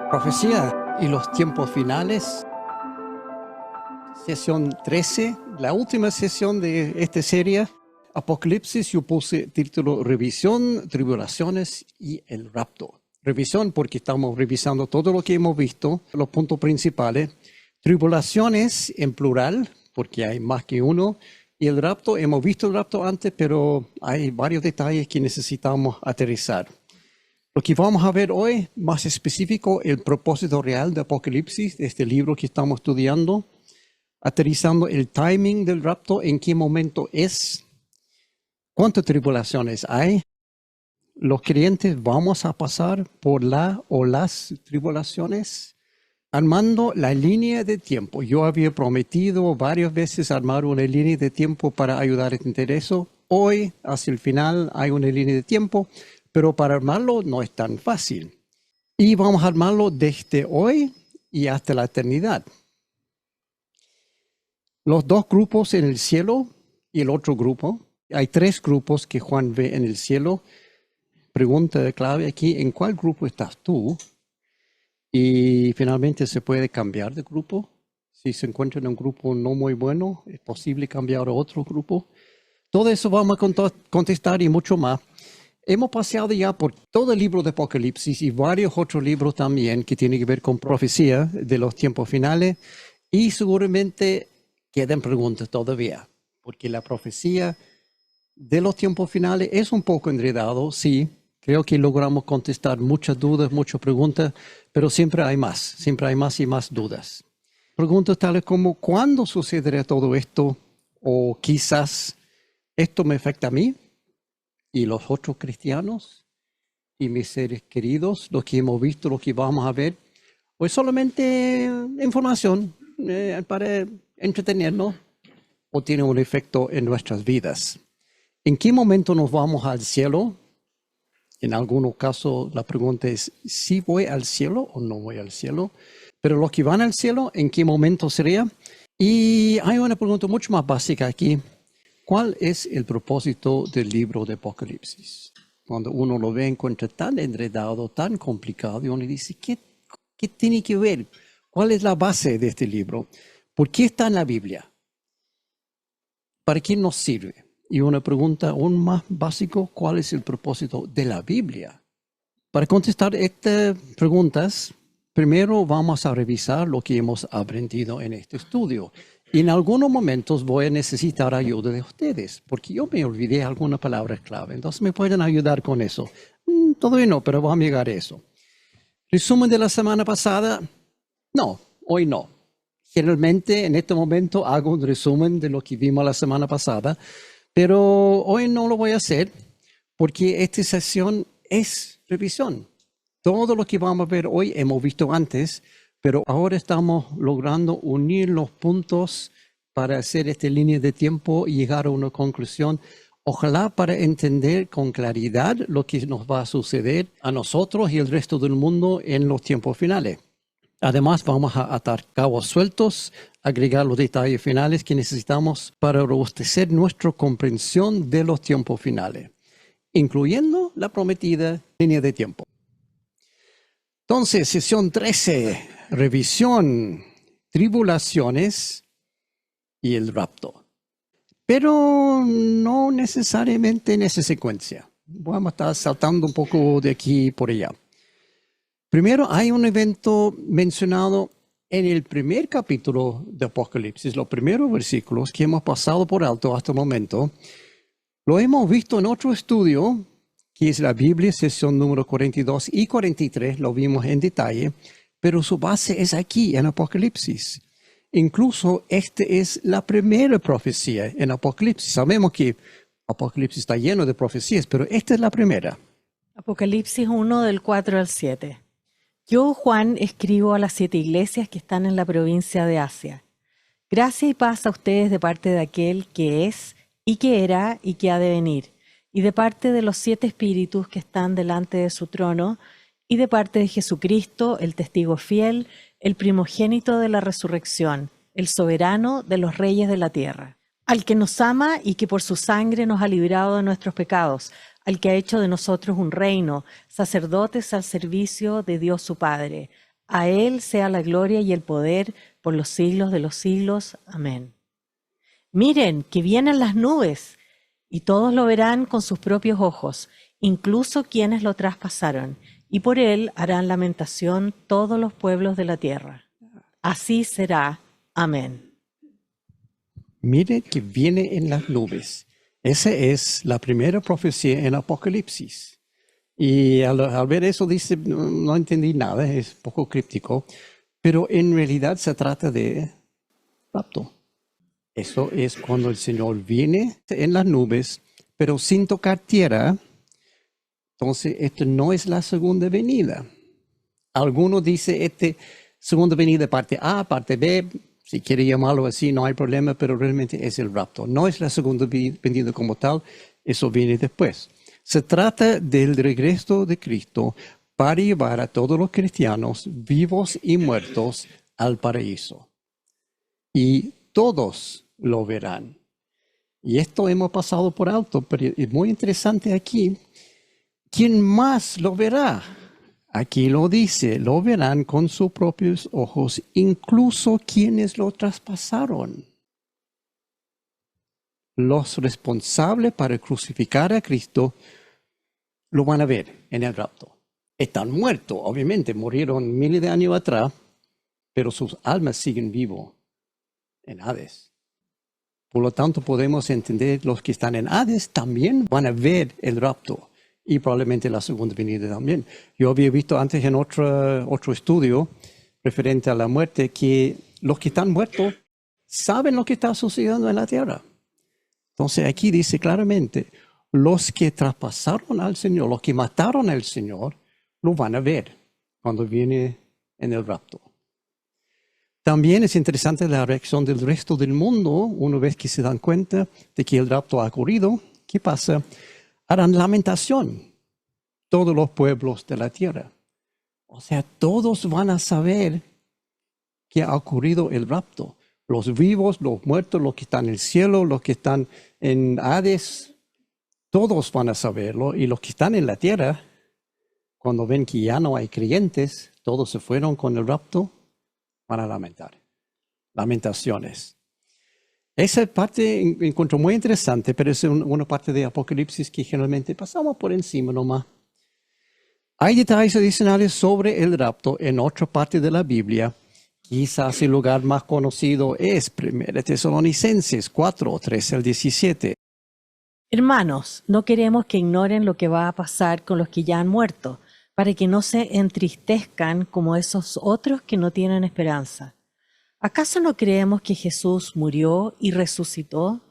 Profecía y los tiempos finales, sesión 13, la última sesión de esta serie, Apocalipsis. Yo puse título Revisión, Tribulaciones y el Rapto. Revisión porque estamos revisando todo lo que hemos visto, los puntos principales. Tribulaciones en plural, porque hay más que uno. Y el rapto, hemos visto el rapto antes, pero hay varios detalles que necesitamos aterrizar. Lo que vamos a ver hoy, más específico, el propósito real de Apocalipsis, de este libro que estamos estudiando, aterrizando el timing del rapto, en qué momento es, cuántas tribulaciones hay. Los creyentes vamos a pasar por la o las tribulaciones, armando la línea de tiempo. Yo había prometido varias veces armar una línea de tiempo para ayudar a entender eso. Hoy, hacia el final, hay una línea de tiempo, pero para armarlo no es tan fácil. Y vamos a armarlo desde hoy y hasta la eternidad. Los dos grupos en el cielo y el otro grupo. Hay tres grupos que Juan ve en el cielo. Pregunta clave aquí, ¿en cuál grupo estás tú? Y finalmente se puede cambiar de grupo. Si se encuentra en un grupo no muy bueno, es posible cambiar a otro grupo. Todo eso vamos a contestar y mucho más. Hemos pasado ya por todo el libro de Apocalipsis y varios otros libros también que tienen que ver con profecía de los tiempos finales. Y seguramente quedan preguntas todavía, porque la profecía de los tiempos finales es un poco enredado, sí. Creo que logramos contestar muchas dudas, muchas preguntas, pero siempre hay más y más dudas. Preguntas tales como, ¿cuándo sucederá todo esto? O quizás, ¿esto me afecta a mí y los otros cristianos y mis seres queridos, lo que hemos visto, lo que vamos a ver? ¿O es solamente información para entretenernos? ¿O tiene un efecto en nuestras vidas? ¿En qué momento nos vamos al cielo? En algunos casos la pregunta es si voy al cielo o no voy al cielo. Pero los que van al cielo, ¿en qué momento sería? Y hay una pregunta mucho más básica aquí. ¿Cuál es el propósito del libro de Apocalipsis? Cuando uno lo ve, encuentra tan enredado, tan complicado, y uno dice, ¿qué tiene que ver? ¿Cuál es la base de este libro? ¿Por qué está en la Biblia? ¿Para qué nos sirve? Y una pregunta aún más básica, ¿cuál es el propósito de la Biblia? Para contestar estas preguntas, primero vamos a revisar lo que hemos aprendido en este estudio. Y en algunos momentos voy a necesitar ayuda de ustedes, porque yo me olvidé alguna palabra clave. Entonces, ¿me pueden ayudar con eso? Todavía no, pero vamos a llegar a eso. ¿Resumen de la semana pasada? No, hoy no. Generalmente, en este momento, hago un resumen de lo que vimos la semana pasada, pero hoy no lo voy a hacer porque esta sesión es revisión. Todo lo que vamos a ver hoy hemos visto antes, pero ahora estamos logrando unir los puntos para hacer esta línea de tiempo y llegar a una conclusión. Ojalá para entender con claridad lo que nos va a suceder a nosotros y el resto del mundo en los tiempos finales. Además, vamos a atar cabos sueltos, agregar los detalles finales que necesitamos para robustecer nuestra comprensión de los tiempos finales, incluyendo la prometida línea de tiempo. Entonces, sesión 13, revisión, tribulaciones y el rapto. Pero no necesariamente en esa secuencia. Vamos a estar saltando un poco de aquí por allá. Primero, hay un evento mencionado en el primer capítulo de Apocalipsis, los primeros versículos que hemos pasado por alto hasta el momento. Lo hemos visto en otro estudio, que es la Biblia, sesión número 42 y 43, lo vimos en detalle, pero su base es aquí, en Apocalipsis. Incluso esta es la primera profecía en Apocalipsis. Sabemos que Apocalipsis está lleno de profecías, pero esta es la primera. Apocalipsis 1, del 4 al 7. Yo, Juan, escribo a las 7 iglesias que están en la provincia de Asia. Gracia y paz a ustedes de parte de aquel que es, y que era, y que ha de venir, y de parte de los 7 espíritus que están delante de su trono, y de parte de Jesucristo, el testigo fiel, el primogénito de la resurrección, el soberano de los reyes de la tierra. Al que nos ama y que por su sangre nos ha librado de nuestros pecados, al que ha hecho de nosotros un reino, sacerdotes al servicio de Dios su Padre. A Él sea la gloria y el poder por los siglos de los siglos. Amén. Miren, que vienen las nubes, y todos lo verán con sus propios ojos, incluso quienes lo traspasaron, y por Él harán lamentación todos los pueblos de la tierra. Así será. Amén. Mire que viene en las nubes. Esa es la primera profecía en Apocalipsis. Y al ver eso dice, no entendí nada, es poco críptico, pero en realidad se trata de rapto. Eso es cuando el Señor viene en las nubes, pero sin tocar tierra. Entonces, esto no es la segunda venida. Algunos dicen, segunda venida parte A, parte B, si quiere llamarlo así, no hay problema, pero realmente es el rapto. No es la segunda venida como tal, eso viene después. Se trata del regreso de Cristo para llevar a todos los cristianos, vivos y muertos, al paraíso. Y todos lo verán. Y esto hemos pasado por alto, pero es muy interesante aquí. ¿Quién más lo verá? Aquí lo dice, lo verán con sus propios ojos, incluso quienes lo traspasaron. Los responsables para crucificar a Cristo lo van a ver en el rapto. Están muertos, obviamente, murieron miles de años atrás, pero sus almas siguen vivos en Hades. Por lo tanto, podemos entender los que están en Hades también van a ver el rapto y probablemente la segunda venida también. Yo había visto antes en otro estudio referente a la muerte que los que están muertos saben lo que está sucediendo en la tierra. Entonces aquí dice claramente, los que traspasaron al Señor, los que mataron al Señor, lo van a ver cuando viene en el rapto. También es interesante la reacción del resto del mundo, una vez que se dan cuenta de que el rapto ha ocurrido. ¿Qué pasa? Harán lamentación todos los pueblos de la tierra. O sea, todos van a saber que ha ocurrido el rapto. Los vivos, los muertos, los que están en el cielo, los que están en Hades, todos van a saberlo. Y los que están en la tierra, cuando ven que ya no hay creyentes, todos se fueron con el rapto, van a lamentar. Lamentaciones. Esa parte encuentro muy interesante, pero es una parte de Apocalipsis que generalmente pasamos por encima nomás. Hay detalles adicionales sobre el rapto en otra parte de la Biblia. Quizás el lugar más conocido es 1 Tesalonicenses 4, 13 al 17. Hermanos, no queremos que ignoren lo que va a pasar con los que ya han muerto, para que no se entristezcan como esos otros que no tienen esperanza. ¿Acaso no creemos que Jesús murió y resucitó?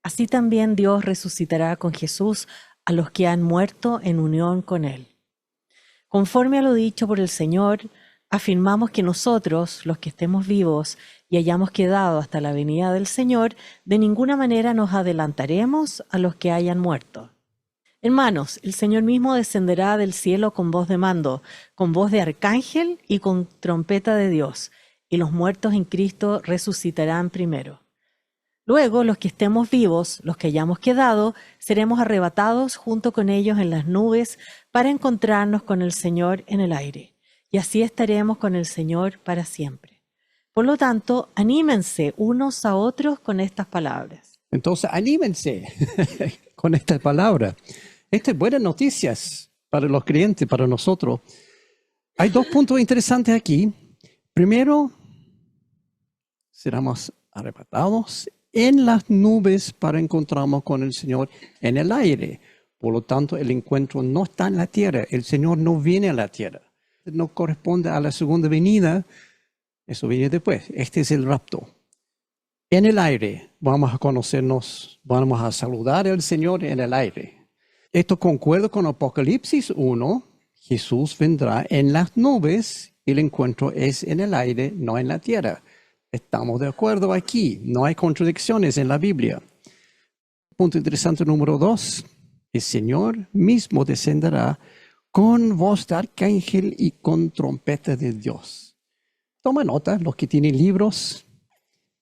Así también Dios resucitará con Jesús a los que han muerto en unión con Él. Conforme a lo dicho por el Señor, afirmamos que nosotros, los que estemos vivos y hayamos quedado hasta la venida del Señor, de ninguna manera nos adelantaremos a los que hayan muerto. Hermanos, el Señor mismo descenderá del cielo con voz de mando, con voz de arcángel y con trompeta de Dios, y los muertos en Cristo resucitarán primero. Luego, los que estemos vivos, los que hayamos quedado, seremos arrebatados junto con ellos en las nubes para encontrarnos con el Señor en el aire, y así estaremos con el Señor para siempre. Por lo tanto, anímense unos a otros con estas palabras. Entonces, anímense con esta palabra. Estas buenas noticias para los creyentes, para nosotros. Hay dos puntos interesantes aquí. Primero, seremos arrebatados en las nubes para encontrarnos con el Señor en el aire. Por lo tanto, el encuentro no está en la tierra. El Señor no viene a la tierra. No corresponde a la segunda venida. Eso viene después. Este es el rapto. En el aire vamos a conocernos, vamos a saludar al Señor en el aire. Esto concuerda con Apocalipsis 1. Jesús vendrá en las nubes. El encuentro es en el aire, no en la tierra. Estamos de acuerdo aquí. No hay contradicciones en la Biblia. Punto interesante número 2. El Señor mismo descenderá con voz de arcángel y con trompeta de Dios. Toma nota, los que tienen libros.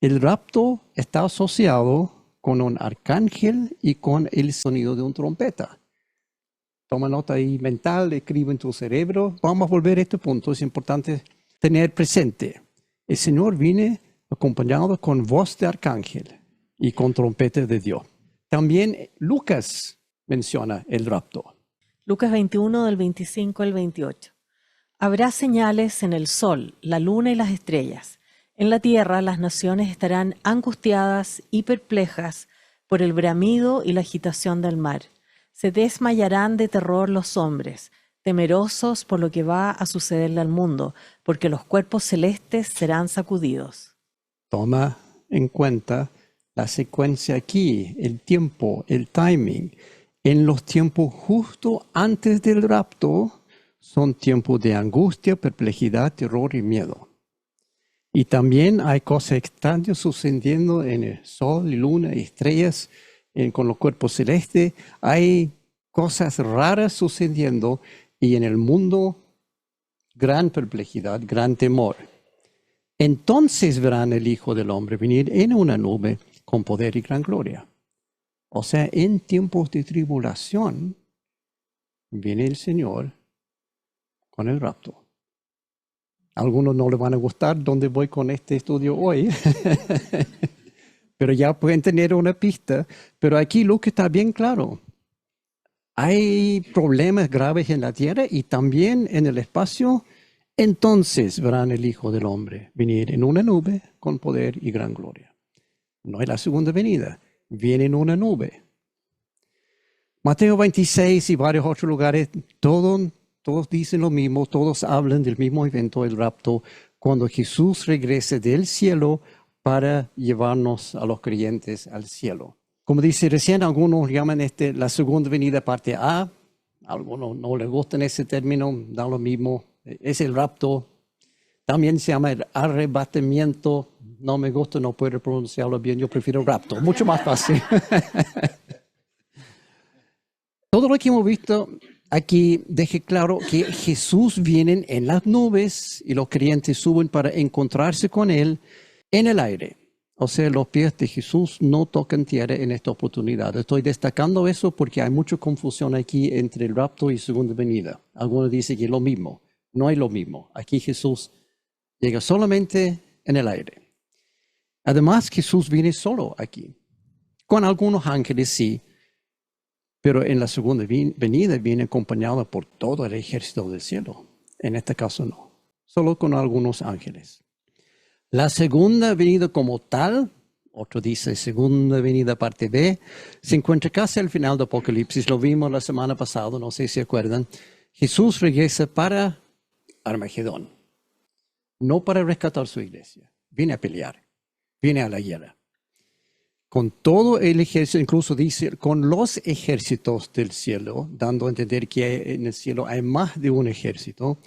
El rapto está asociado con un arcángel y con el sonido de una trompeta. Toma nota ahí mental, escribe en tu cerebro. Vamos a volver a este punto, es importante tener presente. El Señor viene acompañado con voz de arcángel y con trompeta de Dios. También Lucas menciona el rapto. Lucas 21 del 25 al 28. Habrá señales en el sol, la luna y las estrellas. En la tierra las naciones estarán angustiadas y perplejas por el bramido y la agitación del mar. Se desmayarán de terror los hombres, temerosos por lo que va a sucederle al mundo, porque los cuerpos celestes serán sacudidos. Toma en cuenta la secuencia aquí, el tiempo, el timing. En los tiempos justo antes del rapto son tiempos de angustia, perplejidad, terror y miedo. Y también hay cosas extrañas sucediendo en el sol, luna y estrellas, con los cuerpos celestes. Hay cosas raras sucediendo y en el mundo gran perplejidad, gran temor. Entonces verán el Hijo del Hombre venir en una nube con poder y gran gloria. O sea, en tiempos de tribulación viene el Señor con el rapto. A algunos no les van a gustar dónde voy con este estudio hoy, pero ya pueden tener una pista. Pero aquí lo que está bien claro, hay problemas graves en la tierra y también en el espacio. Entonces verán el Hijo del Hombre venir en una nube con poder y gran gloria. No es la segunda venida, viene en una nube. Mateo 26 y varios otros lugares, todos dicen lo mismo, todos hablan del mismo evento, el rapto, cuando Jesús regrese del cielo para llevarnos a los creyentes al cielo. Como dice recién, algunos llaman la segunda venida parte A, algunos no les gustan ese término, da lo mismo, es el rapto. También se llama el arrebatamiento, no me gusta, no puedo pronunciarlo bien, yo prefiero rapto, mucho más fácil. Todo lo que hemos visto aquí deja claro que Jesús viene en las nubes y los creyentes suben para encontrarse con Él en el aire. O sea, los pies de Jesús no tocan tierra en esta oportunidad. Estoy destacando eso porque hay mucha confusión aquí entre el rapto y segunda venida. Algunos dicen que es lo mismo. No es lo mismo. Aquí Jesús llega solamente en el aire. Además, Jesús viene solo aquí. Con algunos ángeles sí, pero en la segunda venida viene acompañado por todo el ejército del cielo. En este caso no, solo con algunos ángeles. La segunda venida como tal, otro dice segunda venida parte B, se encuentra casi al final de Apocalipsis. Lo vimos la semana pasada, no sé si se acuerdan. Jesús regresa para Armagedón, no para rescatar su iglesia. Viene a pelear, viene a la guerra. Con todo el ejército, incluso dice, con los ejércitos del cielo, dando a entender que en el cielo hay más de un ejército,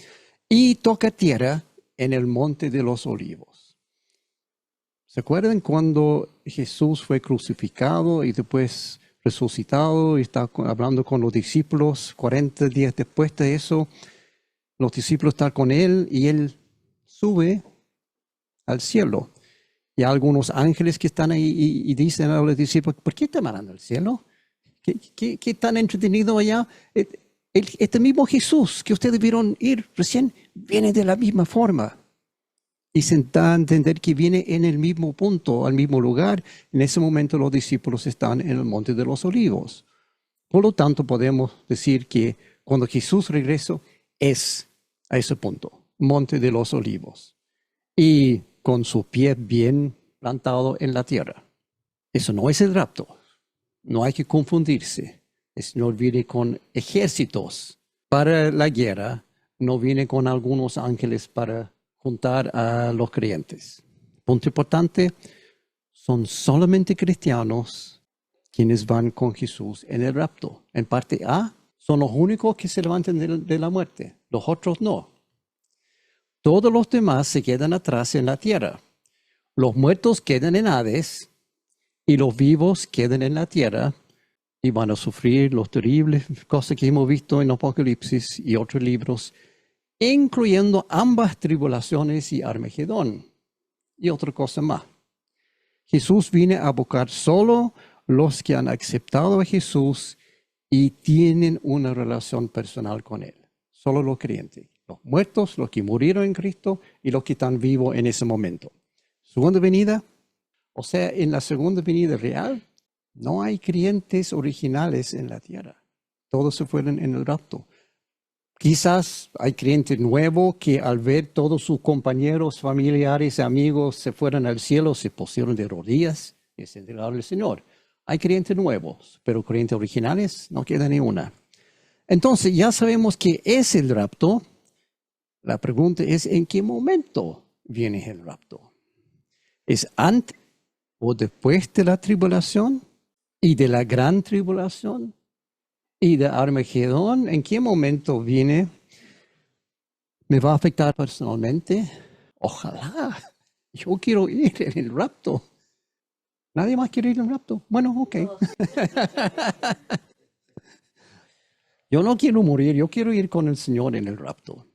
y toca tierra en el monte de los olivos. ¿Se acuerdan cuando Jesús fue crucificado y después resucitado y está hablando con los discípulos 40 días después de eso? Los discípulos están con él y él sube al cielo. Y hay algunos ángeles que están ahí y dicen a los discípulos, ¿por qué están mirando al cielo? ¿Qué tan entretenido allá? Este mismo Jesús que ustedes vieron ir recién viene de la misma forma. Y se da a entender que viene en el mismo punto, al mismo lugar. En ese momento los discípulos están en el Monte de los Olivos. Por lo tanto, podemos decir que cuando Jesús regresó es a ese punto, Monte de los Olivos. Y con su pie bien plantado en la tierra. Eso no es el rapto. No hay que confundirse. El Señor viene con ejércitos para la guerra. No viene con algunos ángeles para juntar a los creyentes. Punto importante, son solamente cristianos quienes van con Jesús en el rapto. En parte A, son los únicos que se levantan de la muerte. Los otros no. Todos los demás se quedan atrás en la tierra. Los muertos quedan en Hades y los vivos quedan en la tierra y van a sufrir los terribles cosas que hemos visto en Apocalipsis y otros libros, incluyendo ambas tribulaciones y Armagedón y otra cosa más. Jesús viene a buscar solo los que han aceptado a Jesús y tienen una relación personal con Él. Solo los creyentes. Los muertos, los que murieron en Cristo y los que están vivos en ese momento. Segunda venida, o sea, en la segunda venida real, no hay creyentes originales en la tierra. Todos se fueron en el rapto. Quizás hay creyentes nuevos que al ver todos sus compañeros, familiares, amigos se fueron al cielo, se pusieron de rodillas y se entregaron al Señor. Hay creyentes nuevos, pero creyentes originales no queda ni una. Entonces ya sabemos que es el rapto. La pregunta es, ¿en qué momento viene el rapto? ¿Es antes o después de la tribulación y de la gran tribulación y de Armagedón? ¿En qué momento viene? ¿Me va a afectar personalmente? Ojalá. Yo quiero ir en el rapto. ¿Nadie más quiere ir en el rapto? Bueno, ok. Yo no quiero morir, yo quiero ir con el Señor en el rapto.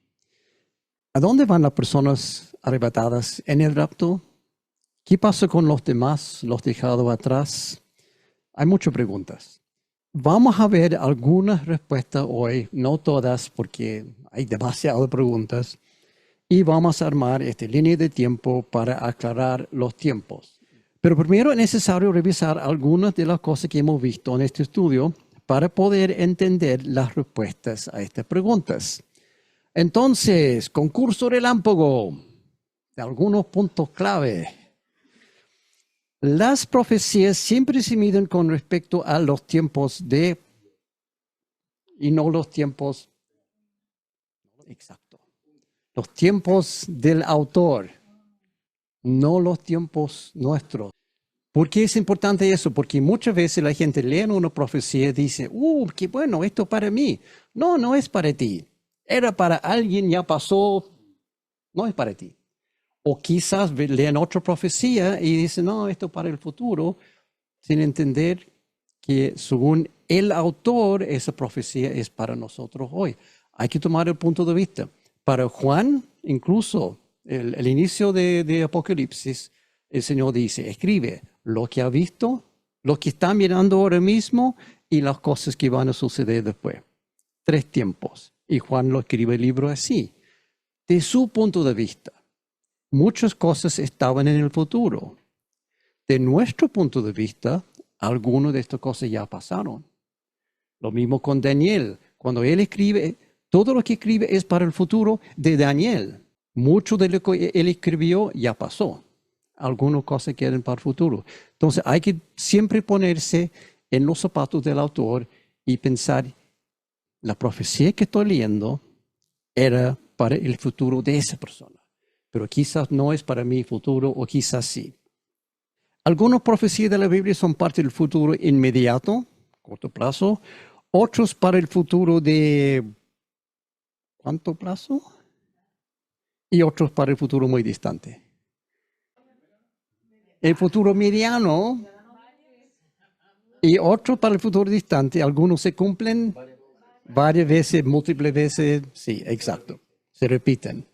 ¿A dónde van las personas arrebatadas en el rapto? ¿Qué pasa con los demás, los dejados atrás? Hay muchas preguntas. Vamos a ver algunas respuestas hoy, no todas porque hay demasiadas preguntas, y vamos a armar esta línea de tiempo para aclarar los tiempos. Pero primero es necesario revisar algunas de las cosas que hemos visto en este estudio para poder entender las respuestas a estas preguntas. Entonces, concurso relámpago de algunos puntos clave. Las profecías siempre se miden con respecto a los tiempos y no los tiempos exactos. Los tiempos del autor, no los tiempos nuestros. ¿Por qué es importante eso? Porque muchas veces la gente lee una profecía y dice, qué bueno, esto para mí. No, no es para ti. Era para alguien, ya pasó, no es para ti. O quizás leen otra profecía y dicen, no, esto para el futuro, sin entender que según el autor, esa profecía es para nosotros hoy. Hay que tomar el punto de vista. Para Juan, incluso el inicio de Apocalipsis, el Señor dice, escribe lo que ha visto, lo que está mirando ahora mismo y las cosas que van a suceder después. 3 tiempos. Y Juan lo escribe el libro así, de su punto de vista. Muchas cosas estaban en el futuro. De nuestro punto de vista, algunas de estas cosas ya pasaron. Lo mismo con Daniel. Cuando él escribe, todo lo que escribe es para el futuro de Daniel. Mucho de lo que él escribió ya pasó. Algunas cosas quedan para el futuro. Entonces hay que siempre ponerse en los zapatos del autor y pensar, la profecía que estoy leyendo era para el futuro de esa persona. Pero quizás no es para mi futuro o quizás sí. Algunas profecías de la Biblia son parte del futuro inmediato, corto plazo. Otros para el futuro de ¿cuánto plazo? Y otros para el futuro muy distante. El futuro mediano y otros para el futuro distante. Algunos se cumplen varias veces, múltiples veces. Sí, exacto. Se repiten.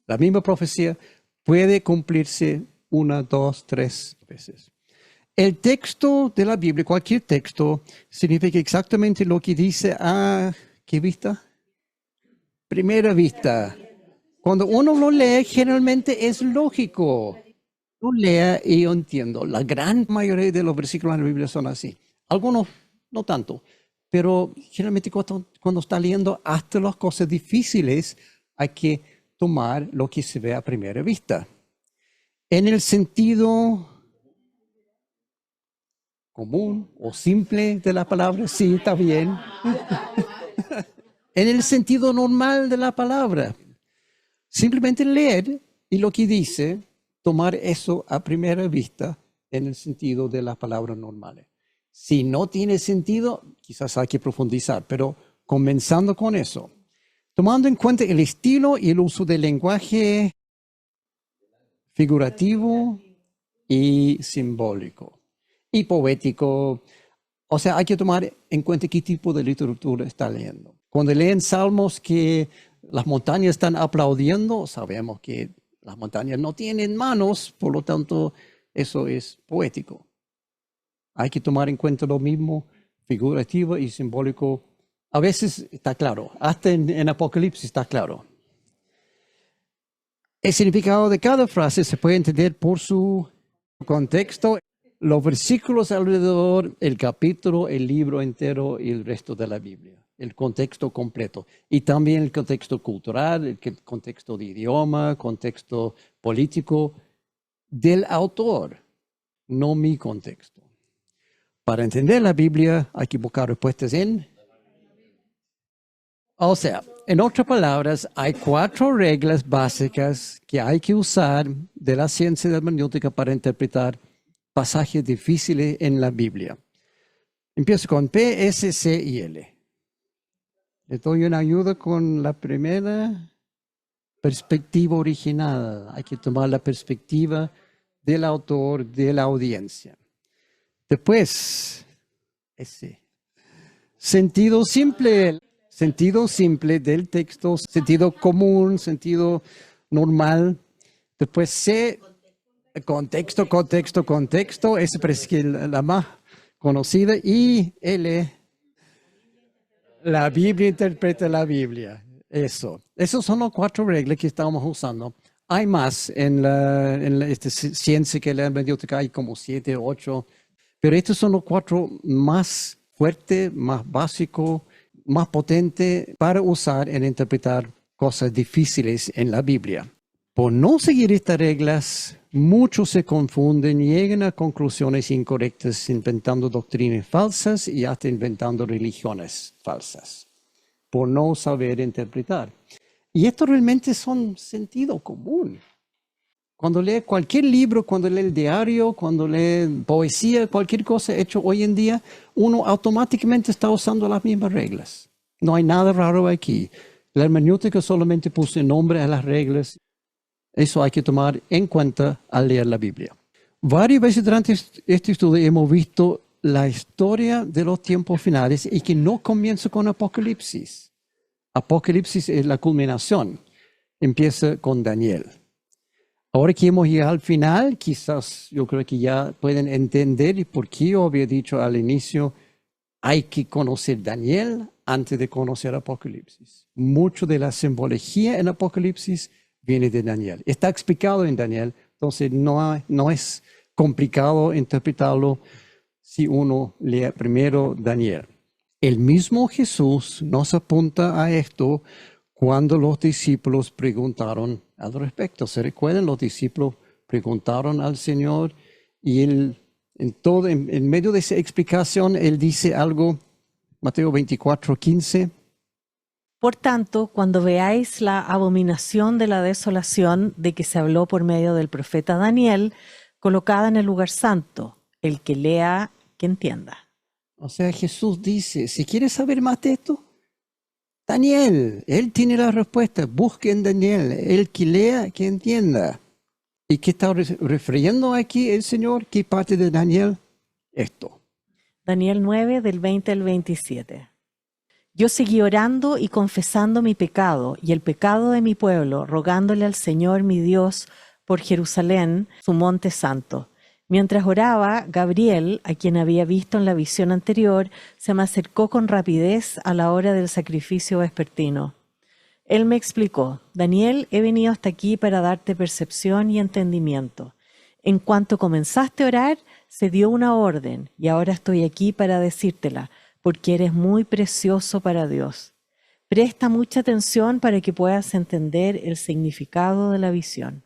La misma profecía puede cumplirse 1, 2, 3 veces. El texto de la Biblia, cualquier texto, significa exactamente lo que dice a ¿qué vista? Primera vista. Cuando uno lo lee, generalmente es lógico. Yo lea y yo entiendo. La gran mayoría de los versículos en la Biblia son así. Algunos no tanto, pero generalmente cuando está leyendo hasta las cosas difíciles, hay que tomar lo que se ve a primera vista. En el sentido común o simple de la palabra, sí, está bien. En el sentido normal de la palabra. Simplemente leer y lo que dice, tomar eso a primera vista en el sentido de las palabras normales. Si no tiene sentido, quizás hay que profundizar, pero comenzando con eso, tomando en cuenta el estilo y el uso del lenguaje figurativo y simbólico y poético. O sea, hay que tomar en cuenta qué tipo de literatura está leyendo. Cuando leen salmos que las montañas están aplaudiendo, sabemos que las montañas no tienen manos, por lo tanto, eso es poético. Hay que tomar en cuenta lo mismo, figurativo y simbólico. A veces está claro, hasta en Apocalipsis está claro. El significado de cada frase se puede entender por su contexto, los versículos alrededor, el capítulo, el libro entero y el resto de la Biblia, el contexto completo. Y también el contexto cultural, el contexto de idioma, contexto político del autor, no mi contexto. Para entender la Biblia hay que buscar respuestas en... O sea, en otras palabras, hay 4 reglas básicas que hay que usar de la ciencia de la hermenéutica para interpretar pasajes difíciles en la Biblia. Empiezo con P, S, C y L. Le doy una ayuda con la primera perspectiva original. Hay que tomar la perspectiva del autor, de la audiencia. Después, S. Sentido simple del texto, sentido común, sentido normal. Después C, contexto, esa parece que es la más conocida. Y L, la Biblia interpreta la Biblia. Esos son las 4 reglas que estamos usando. Hay más en esta ciencia que la hermenéutica, hay como 7, 8, pero estos son los 4 más fuertes, más básicos, más potentes para usar en interpretar cosas difíciles en la Biblia. Por no seguir estas reglas, muchos se confunden y llegan a conclusiones incorrectas, inventando doctrinas falsas y hasta inventando religiones falsas, por no saber interpretar. Y esto realmente son sentido común. Cuando lee cualquier libro, cuando lee el diario, cuando lee poesía, cualquier cosa hecho hoy en día, uno automáticamente está usando las mismas reglas. No hay nada raro aquí. La hermenéutica solamente puso nombre a las reglas. Eso hay que tomar en cuenta al leer la Biblia. Varias veces durante este estudio hemos visto la historia de los tiempos finales y que no comienza con Apocalipsis. Apocalipsis es la culminación. Empieza con Daniel. Ahora que hemos llegado al final, quizás yo creo que ya pueden entender por qué yo había dicho al inicio, hay que conocer Daniel antes de conocer Apocalipsis. Mucho de la simbología en Apocalipsis viene de Daniel. Está explicado en Daniel, entonces no es complicado interpretarlo si uno lee primero Daniel. El mismo Jesús nos apunta a esto cuando los discípulos preguntaron al respecto. ¿Se recuerdan? Los discípulos preguntaron al Señor y él, en medio de esa explicación, él dice algo, Mateo 24:15. Por tanto, cuando veáis la abominación de la desolación de que se habló por medio del profeta Daniel, colocada en el lugar santo, el que lea, que entienda. O sea, Jesús dice, si quieres saber más de esto, Daniel, él tiene la respuesta. Busquen Daniel, el que lea, que entienda. ¿Y qué está refiriendo aquí el Señor? ¿Qué parte de Daniel? Esto. Daniel 9, del 20 al 27. Yo seguí orando y confesando mi pecado y el pecado de mi pueblo, rogándole al Señor mi Dios por Jerusalén, su monte santo. Mientras oraba, Gabriel, a quien había visto en la visión anterior, se me acercó con rapidez a la hora del sacrificio vespertino. Él me explicó, Daniel, he venido hasta aquí para darte percepción y entendimiento. En cuanto comenzaste a orar, se dio una orden y ahora estoy aquí para decírtela, porque eres muy precioso para Dios. Presta mucha atención para que puedas entender el significado de la visión.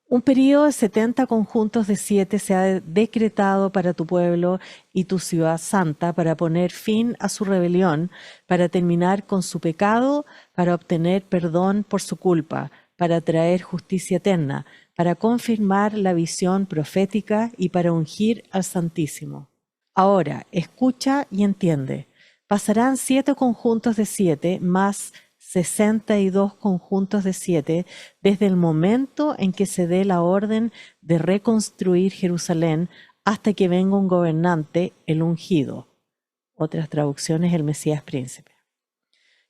Un período de 70 conjuntos de 7 se ha decretado para tu pueblo y tu ciudad santa para poner fin a su rebelión, para terminar con su pecado, para obtener perdón por su culpa, para traer justicia eterna, para confirmar la visión profética y para ungir al Santísimo. Ahora, escucha y entiende. Pasarán 7 conjuntos de 7 más 62 conjuntos de 7 desde el momento en que se dé la orden de reconstruir Jerusalén hasta que venga un gobernante, el ungido. Otras traducciones, el Mesías príncipe.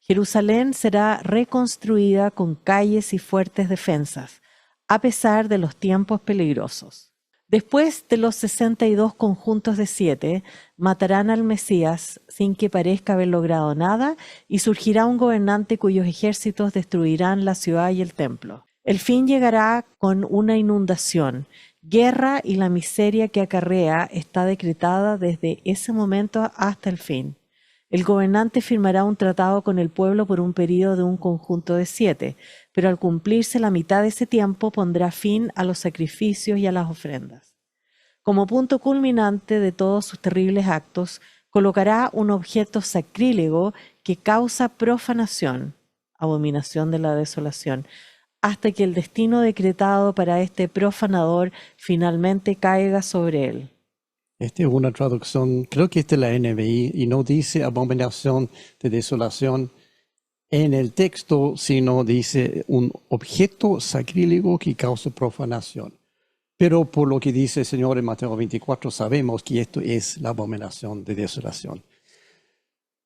Jerusalén será reconstruida con calles y fuertes defensas, a pesar de los tiempos peligrosos. Después de los 62 conjuntos de 7, matarán al Mesías sin que parezca haber logrado nada y surgirá un gobernante cuyos ejércitos destruirán la ciudad y el templo. El fin llegará con una inundación. Guerra y la miseria que acarrea está decretada desde ese momento hasta el fin. El gobernante firmará un tratado con el pueblo por un período de un conjunto de 7, pero al cumplirse la mitad de ese tiempo pondrá fin a los sacrificios y a las ofrendas. Como punto culminante de todos sus terribles actos, colocará un objeto sacrílego que causa profanación, abominación de la desolación, hasta que el destino decretado para este profanador finalmente caiga sobre él. Esta es una traducción, creo que esta es la NBI, y no dice abominación de desolación en el texto, sino dice un objeto sacrílego que causa profanación. Pero por lo que dice el Señor en Mateo 24, sabemos que esto es la abominación de desolación.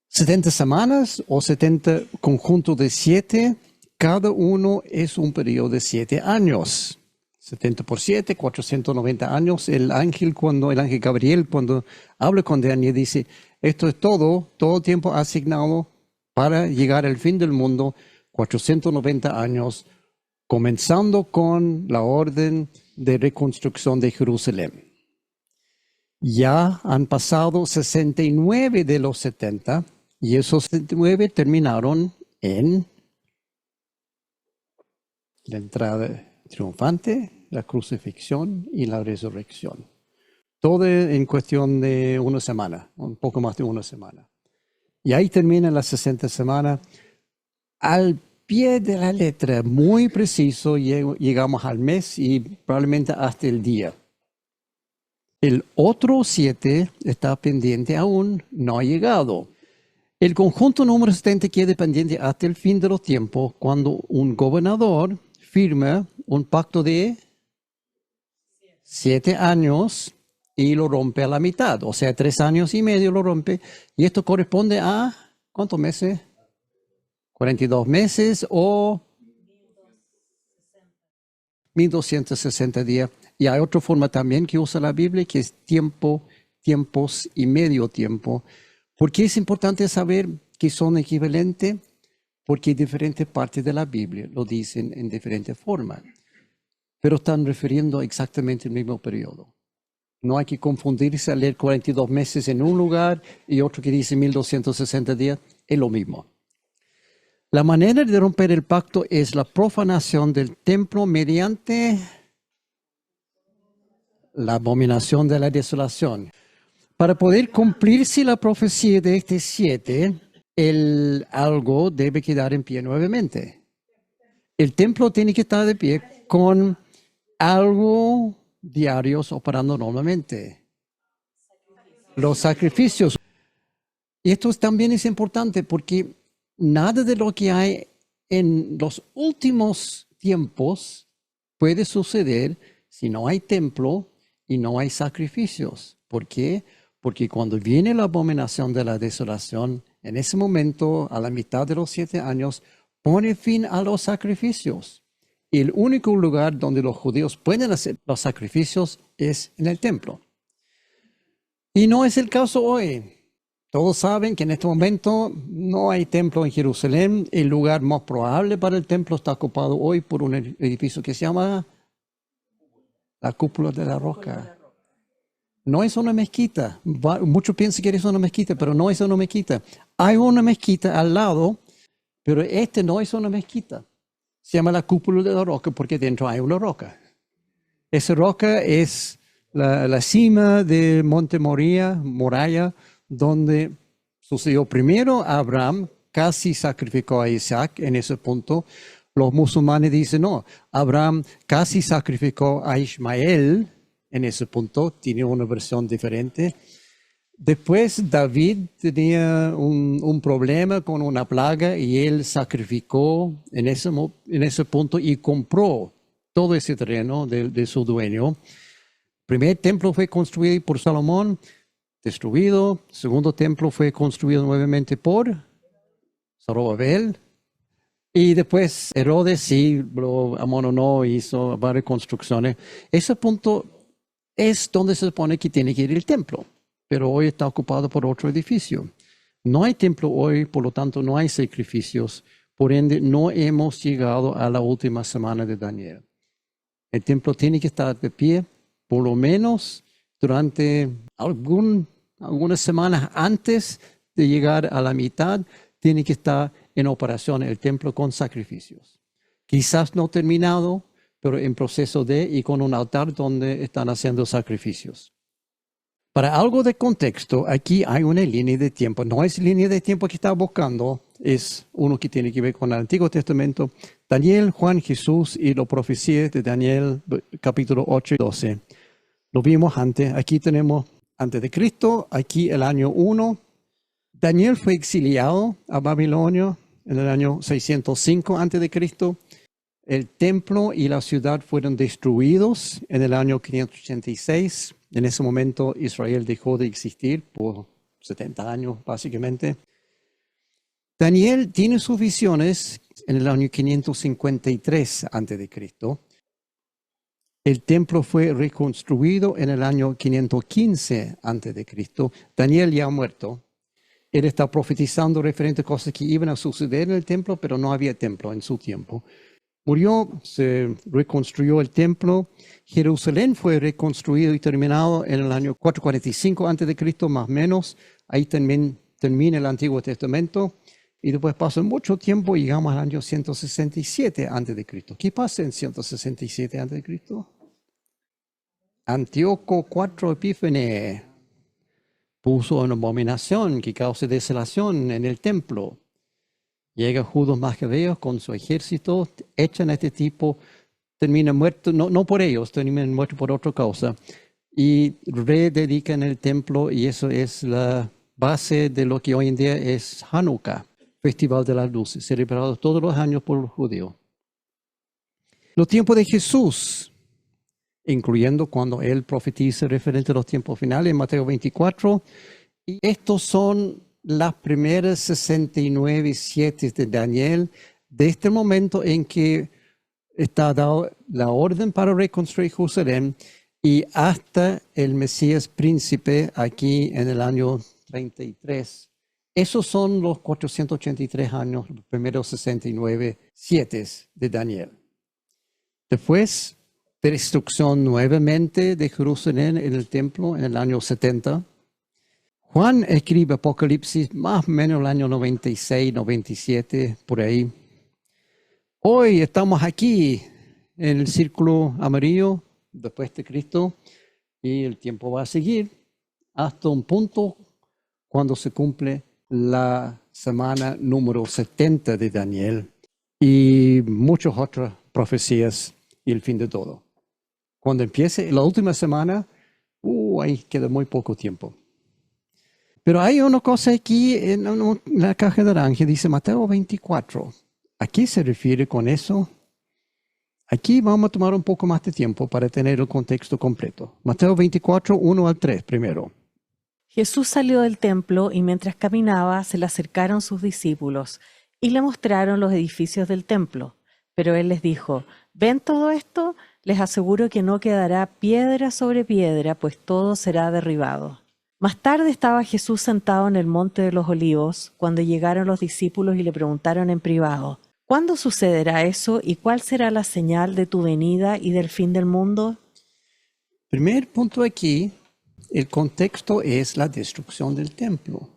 70 semanas o 70 conjuntos de 7, cada uno es un periodo de 7 años. 70 por 7, 490 años. El ángel Gabriel, cuando habla con Daniel, dice, esto es todo tiempo asignado para llegar al fin del mundo, 490 años, comenzando con la orden de reconstrucción de Jerusalén. Ya han pasado 69 de los 70 y esos 69 terminaron en la entrada triunfante, la crucifixión y la resurrección. Todo en cuestión de una semana, un poco más de una semana. Y ahí terminan las 60 semanas. Al pie de la letra, muy preciso, llegamos al mes y probablemente hasta el día. El otro 7 está pendiente aún, no ha llegado. El conjunto número 70 queda pendiente hasta el fin de los tiempos, cuando un gobernador firma un pacto de 7 años y lo rompe a la mitad. O sea, 3 años y medio lo rompe. Y esto corresponde a, ¿cuántos meses? 42 meses o 1260 días. Y hay otra forma también que usa la Biblia, que es tiempo, tiempos y medio tiempo. ¿Por qué es importante saber que son equivalentes? Porque diferentes partes de la Biblia lo dicen en diferentes formas, pero están refiriendo exactamente el mismo periodo. No hay que confundirse al leer 42 meses en un lugar y otro que dice 1260 días, es lo mismo. La manera de romper el pacto es la profanación del templo mediante la abominación de la desolación. Para poder cumplirse la profecía de este 7, algo debe quedar en pie nuevamente. El templo tiene que estar de pie con algo diarios operando normalmente. Los sacrificios. Y esto también es importante porque nada de lo que hay en los últimos tiempos puede suceder si no hay templo y no hay sacrificios. ¿Por qué? Porque cuando viene la abominación de la desolación, en ese momento, a la mitad de los 7 años, pone fin a los sacrificios. Y el único lugar donde los judíos pueden hacer los sacrificios es en el templo. Y no es el caso hoy. Todos saben que en este momento no hay templo en Jerusalén. El lugar más probable para el templo está ocupado hoy por un edificio que se llama la Cúpula de la Roca. No es una mezquita. Muchos piensan que es una mezquita, pero no es una mezquita. Hay una mezquita al lado, pero no es una mezquita. Se llama la Cúpula de la Roca porque dentro hay una roca. Esa roca es la cima de Monte Moriah, donde sucedió primero Abraham, casi sacrificó a Isaac en ese punto. Los musulmanes dicen, no, Abraham casi sacrificó a Ismael en ese punto, tiene una versión diferente. Después David tenía un problema con una plaga y él sacrificó en ese punto y compró todo ese terreno de su dueño. El primer templo fue construido por Salomón, destruido. El segundo templo fue construido nuevamente por Zorobabel. Y después Herodes sí lo amononó, hizo varias construcciones. Ese punto es donde se supone que tiene que ir el templo, pero hoy está ocupado por otro edificio. No hay templo hoy, por lo tanto no hay sacrificios, Por ende, no hemos llegado a la última semana de Daniel. El templo tiene que estar de pie, por lo menos durante algunas semanas antes de llegar a la mitad, tiene que estar en operación el templo con sacrificios. Quizás no terminado, pero en proceso y con un altar donde están haciendo sacrificios. Para algo de contexto, aquí hay una línea de tiempo. No es línea de tiempo que está buscando, es uno que tiene que ver con el Antiguo Testamento. Daniel, Juan, Jesús y las profecías de Daniel, capítulo 8 y 12. Lo vimos antes. Aquí tenemos antes de Cristo, aquí el año 1. Daniel fue exiliado a Babilonia en el año 605 antes de Cristo. El templo y la ciudad fueron destruidos en el año 586. En ese momento Israel dejó de existir por 70 años, básicamente. Daniel tiene sus visiones en el año 553 a.C. El templo fue reconstruido en el año 515 a.C. Daniel ya ha muerto. Él está profetizando referente a cosas que iban a suceder en el templo, pero no había templo en su tiempo. Murió, se reconstruyó el templo. Jerusalén fue reconstruido y terminado en el año 445 a.C., más o menos. Ahí también termina el Antiguo Testamento. Y después pasó mucho tiempo y llegamos al año 167 a.C. ¿Qué pasa en 167 a.C.? Antíoco IV Epífanes puso una abominación que causa desolación en el templo. Llega Judas Macabeos con su ejército, echan a este tipo, termina muerto, no por ellos, terminan muertos por otra causa, y rededican el templo, y eso es la base de lo que hoy en día es Hanukkah, Festival de las Luces, celebrado todos los años por los judíos. Los tiempos de Jesús, incluyendo cuando él profetiza referente a los tiempos finales en Mateo 24, y estos son las primeras 69:7 de Daniel, desde el momento en que está dada la orden para reconstruir Jerusalén y hasta el Mesías príncipe aquí en el año 33. Esos son los 483 años, los primeros 69:7 de Daniel. Después, destrucción nuevamente de Jerusalén en el templo en el año 70. Juan escribe Apocalipsis más o menos el año 96, 97, por ahí. Hoy estamos aquí en el círculo amarillo después de Cristo y el tiempo va a seguir hasta un punto cuando se cumple la semana número 70 de Daniel y muchas otras profecías y el fin de todo. Cuando empiece la última semana, ahí queda muy poco tiempo. Pero hay una cosa aquí en la caja de naranja, dice Mateo 24. ¿A qué se refiere con eso? Aquí vamos a tomar un poco más de tiempo para tener el contexto completo. Mateo 24, 1 al 3 primero. Jesús salió del templo y mientras caminaba se le acercaron sus discípulos y le mostraron los edificios del templo. Pero él les dijo, ¿ven todo esto? Les aseguro que no quedará piedra sobre piedra, pues todo será derribado. Más tarde estaba Jesús sentado en el Monte de los Olivos, cuando llegaron los discípulos y le preguntaron en privado, ¿cuándo sucederá eso y cuál será la señal de tu venida y del fin del mundo? Primer punto aquí, el contexto es la destrucción del templo.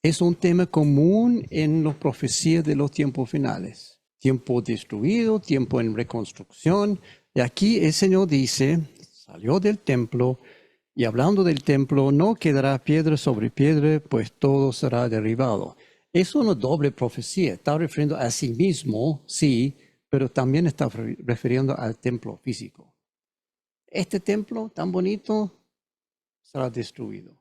Es un tema común en las profecías de los tiempos finales. Tiempo destruido, tiempo en reconstrucción. Y aquí el Señor dice, salió del templo, y hablando del templo, no quedará piedra sobre piedra, pues todo será derribado. Es una doble profecía. Está refiriendo a sí mismo, sí, pero también está refiriendo al templo físico. Este templo tan bonito será destruido.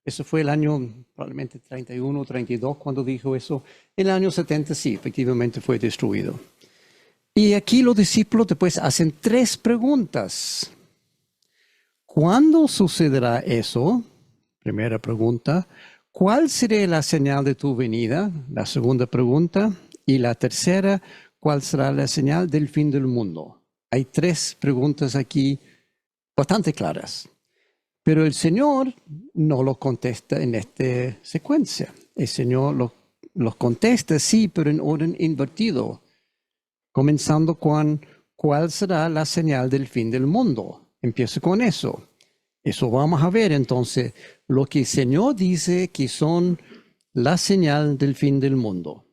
Eso fue el año probablemente 31 o 32 cuando dijo eso. El año 70 sí, efectivamente fue destruido. Y aquí los discípulos después hacen 3 preguntas. ¿Cuándo sucederá eso? Primera pregunta. ¿Cuál será la señal de tu venida? La segunda pregunta. Y la tercera, ¿cuál será la señal del fin del mundo? Hay 3 preguntas aquí bastante claras. Pero el Señor no lo contesta en esta secuencia. El Señor lo los contesta, sí, pero en orden invertido, comenzando con ¿cuál será la señal del fin del mundo? Empieza con eso. Eso vamos a ver entonces lo que el Señor dice que son la señal del fin del mundo.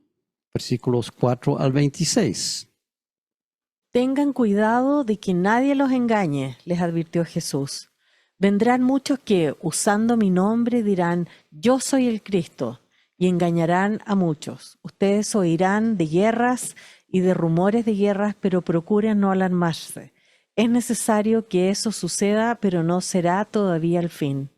Versículos 4 al 26. Tengan cuidado de que nadie los engañe, les advirtió Jesús. Vendrán muchos que, usando mi nombre, dirán, yo soy el Cristo, y engañarán a muchos. Ustedes oirán de guerras y de rumores de guerras, pero procuren no alarmarse. Es necesario que eso suceda, pero no será todavía el fin.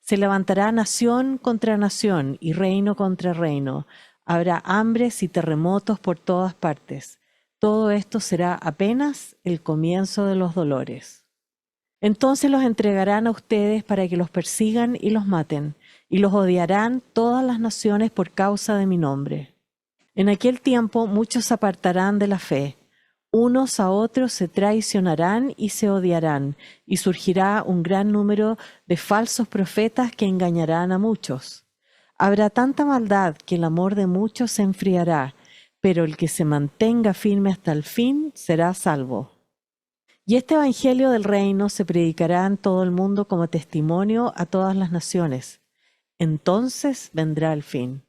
Se levantará nación contra nación y reino contra reino. Habrá hambres y terremotos por todas partes. Todo esto será apenas el comienzo de los dolores. Entonces los entregarán a ustedes para que los persigan y los maten, y los odiarán todas las naciones por causa de mi nombre. En aquel tiempo muchos se apartarán de la fe, unos a otros se traicionarán y se odiarán, y surgirá un gran número de falsos profetas que engañarán a muchos. Habrá tanta maldad que el amor de muchos se enfriará, pero el que se mantenga firme hasta el fin será salvo. Y este evangelio del reino se predicará en todo el mundo como testimonio a todas las naciones. Entonces vendrá el fin.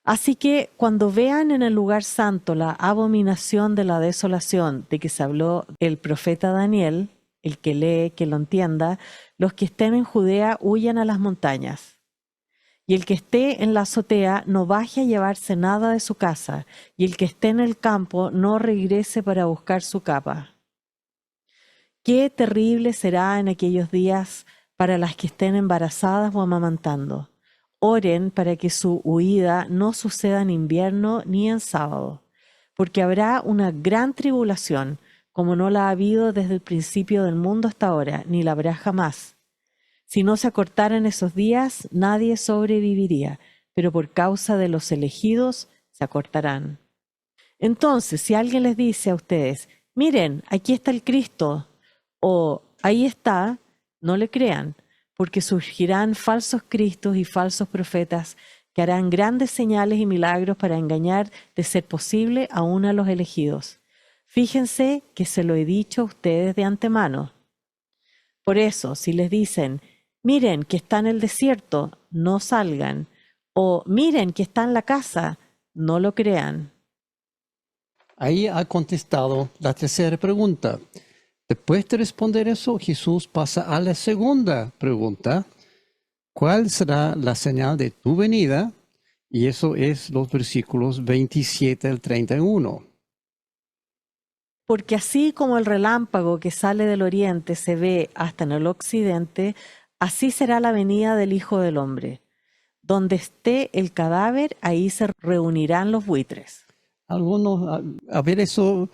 Así que cuando vean en el lugar santo la abominación de la desolación de que se habló el profeta Daniel, el que lee, que lo entienda, los que estén en Judea huyan a las montañas. Y el que esté en la azotea no baje a llevarse nada de su casa, y el que esté en el campo no regrese para buscar su capa. Qué terrible será en aquellos días para las que estén embarazadas o amamantando. Oren para que su huida no suceda en invierno ni en sábado, porque habrá una gran tribulación, como no la ha habido desde el principio del mundo hasta ahora, ni la habrá jamás. Si no se acortaran esos días, nadie sobreviviría, pero por causa de los elegidos se acortarán. Entonces, si alguien les dice a ustedes, miren, aquí está el Cristo, o ahí está, no le crean, porque surgirán falsos cristos y falsos profetas que harán grandes señales y milagros para engañar, de ser posible, aún a los elegidos. Fíjense que se lo he dicho a ustedes de antemano. Por eso, si les dicen, miren que está en el desierto, no salgan, o miren que está en la casa, no lo crean. Ahí ha contestado la tercera pregunta. Después de responder eso, Jesús pasa a la segunda pregunta. ¿Cuál será la señal de tu venida? Y eso es los versículos 27 al 31. Porque así como el relámpago que sale del oriente se ve hasta en el occidente, así será la venida del Hijo del Hombre. Donde esté el cadáver, ahí se reunirán los buitres. Algunos, a ver, eso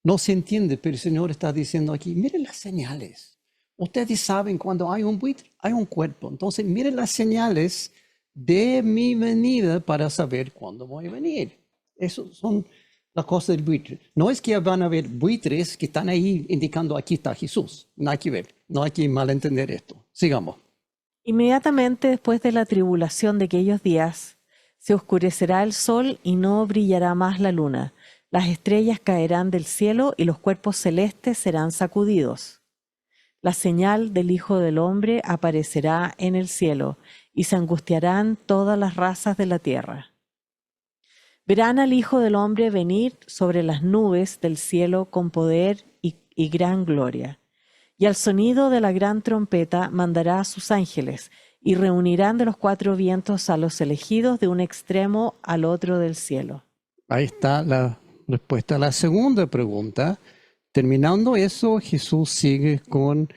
no se entiende, pero el Señor está diciendo aquí, miren las señales. Ustedes saben cuando hay un buitre, hay un cuerpo. Entonces, miren las señales de mi venida para saber cuándo voy a venir. Eso son las cosas del buitre. No es que van a haber buitres que están ahí indicando aquí está Jesús. No hay que ver, no hay que malentender esto. Sigamos. Inmediatamente después de la tribulación de aquellos días, se oscurecerá el sol y no brillará más la luna. Las estrellas caerán del cielo y los cuerpos celestes serán sacudidos. La señal del Hijo del Hombre aparecerá en el cielo y se angustiarán todas las razas de la tierra. Verán al Hijo del Hombre venir sobre las nubes del cielo con poder y gran gloria. Y al sonido de la gran trompeta mandará a sus ángeles, y reunirán de los cuatro vientos a los elegidos de un extremo al otro del cielo. Ahí está la respuesta a la segunda pregunta. Terminando eso, Jesús sigue con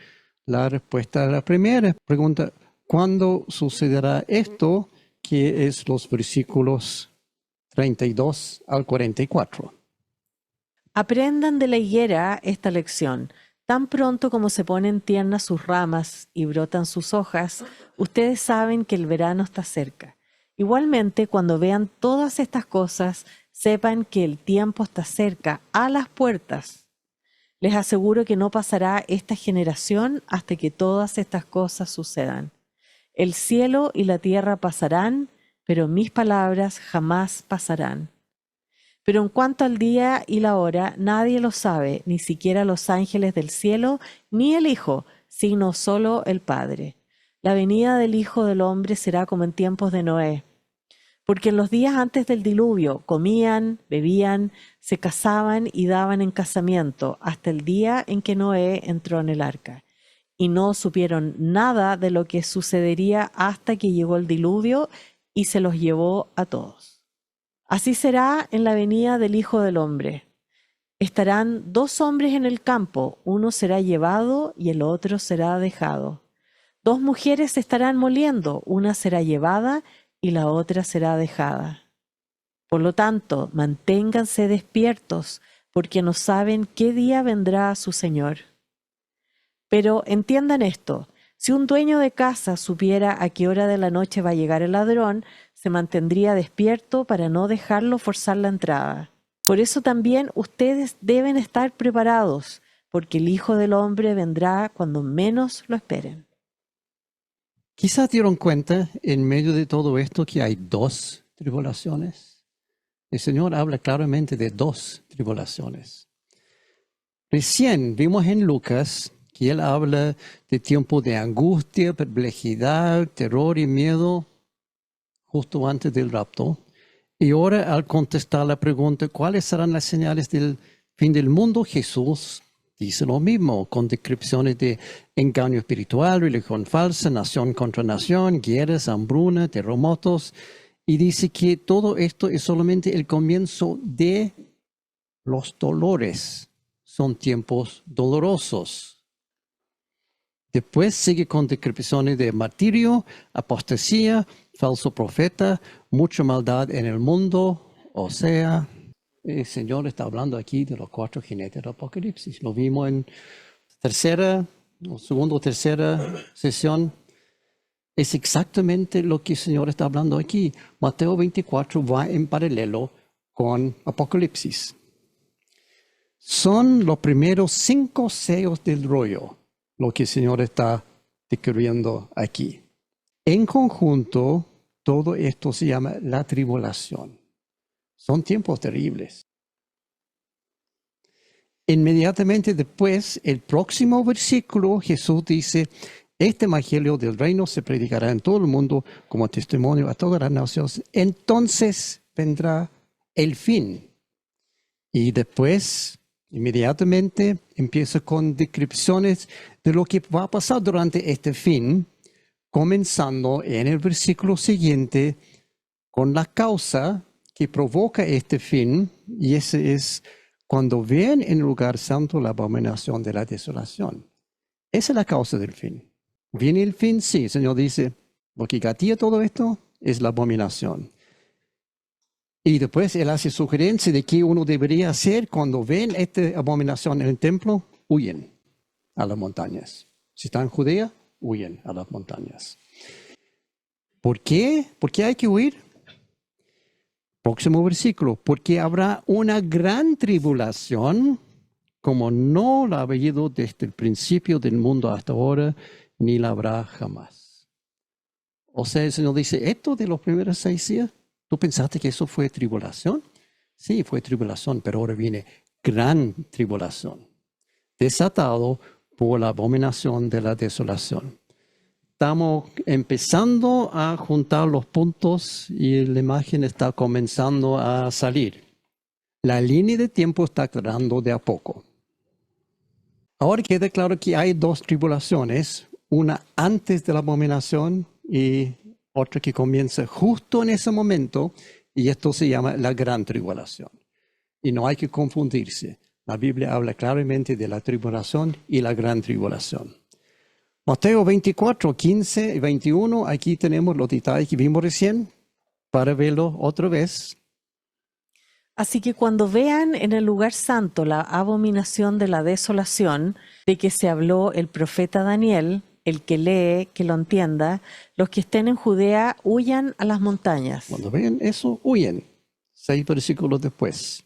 la respuesta a la primera pregunta. ¿Cuándo sucederá esto? Que es los versículos 32 al 44. Aprendan de la higuera esta lección. Tan pronto como se ponen tiernas sus ramas y brotan sus hojas, ustedes saben que el verano está cerca. Igualmente, cuando vean todas estas cosas, sepan que el tiempo está cerca, a las puertas. Les aseguro que no pasará esta generación hasta que todas estas cosas sucedan. El cielo y la tierra pasarán, pero mis palabras jamás pasarán. Pero en cuanto al día y la hora, nadie lo sabe, ni siquiera los ángeles del cielo, ni el Hijo, sino solo el Padre. La venida del Hijo del Hombre será como en tiempos de Noé. Porque en los días antes del diluvio comían, bebían, se casaban y daban en casamiento, hasta el día en que Noé entró en el arca. Y no supieron nada de lo que sucedería hasta que llegó el diluvio y se los llevó a todos. Así será en la venida del Hijo del Hombre. Estarán dos hombres en el campo, uno será llevado y el otro será dejado. Dos mujeres estarán moliendo, una será llevada y la otra será dejada. Por lo tanto, manténganse despiertos, porque no saben qué día vendrá su Señor. Pero entiendan esto, si un dueño de casa supiera a qué hora de la noche va a llegar el ladrón, se mantendría despierto para no dejarlo forzar la entrada. Por eso también ustedes deben estar preparados, porque el Hijo del Hombre vendrá cuando menos lo esperen. Quizás dieron cuenta en medio de todo esto que hay dos tribulaciones. El Señor habla claramente de dos tribulaciones. Recién vimos en Lucas que Él habla de tiempo de angustia, perplejidad, terror y miedo justo antes del rapto. Y ahora, al contestar la pregunta, ¿cuáles serán las señales del fin del mundo? Jesús dice lo mismo, con descripciones de engaño espiritual, religión falsa, nación contra nación, guerras, hambruna, terremotos. Y dice que todo esto es solamente el comienzo de los dolores. Son tiempos dolorosos. Después sigue con descripciones de martirio, apostasía, falso profeta, mucha maldad en el mundo. O sea, el Señor está hablando aquí de los 4 jinetes del Apocalipsis. Lo vimos en segunda o tercera sesión. Es exactamente lo que el Señor está hablando aquí. Mateo 24 va en paralelo con Apocalipsis. Son los primeros 5 sellos del rollo, lo que el Señor está describiendo aquí. En conjunto, todo esto se llama la tribulación. Son tiempos terribles. Inmediatamente después, el próximo versículo, Jesús dice, este evangelio del reino se predicará en todo el mundo como testimonio a todas las naciones. Entonces vendrá el fin. Y después, inmediatamente, empieza con descripciones de lo que va a pasar durante este fin, comenzando en el versículo siguiente con la causa que provoca este fin, y ese es cuando vean en el lugar santo la abominación de la desolación. Esa es la causa del fin. ¿Viene el fin? Sí, el Señor dice, lo que gatilla todo esto es la abominación. Y después Él hace sugerencia de qué uno debería hacer cuando ven esta abominación en el templo, huyen a las montañas. Si están en Judea, huyen a las montañas. ¿Por qué? ¿Por qué hay que huir? Próximo versículo. Porque habrá una gran tribulación, como no la ha habido desde el principio del mundo hasta ahora, ni la habrá jamás. O sea, el Señor dice, esto de los primeros 6 días, ¿tú pensaste que eso fue tribulación? Sí, fue tribulación, pero ahora viene gran tribulación, desatado por la abominación de la desolación. Estamos empezando a juntar los puntos y la imagen está comenzando a salir. La línea de tiempo está aclarando de a poco. Ahora queda claro que hay 2 tribulaciones, una antes de la abominación y otra que comienza justo en ese momento, y esto se llama la gran tribulación. Y no hay que confundirse. La Biblia habla claramente de la tribulación y la gran tribulación. Mateo 24, 15 y 21, aquí tenemos los detalles que vimos recién para verlo otra vez. Así que cuando vean en el lugar santo la abominación de la desolación, de que se habló el profeta Daniel, el que lee, que lo entienda, los que estén en Judea huyan a las montañas. Cuando vean eso, huyen. 6 versículos después.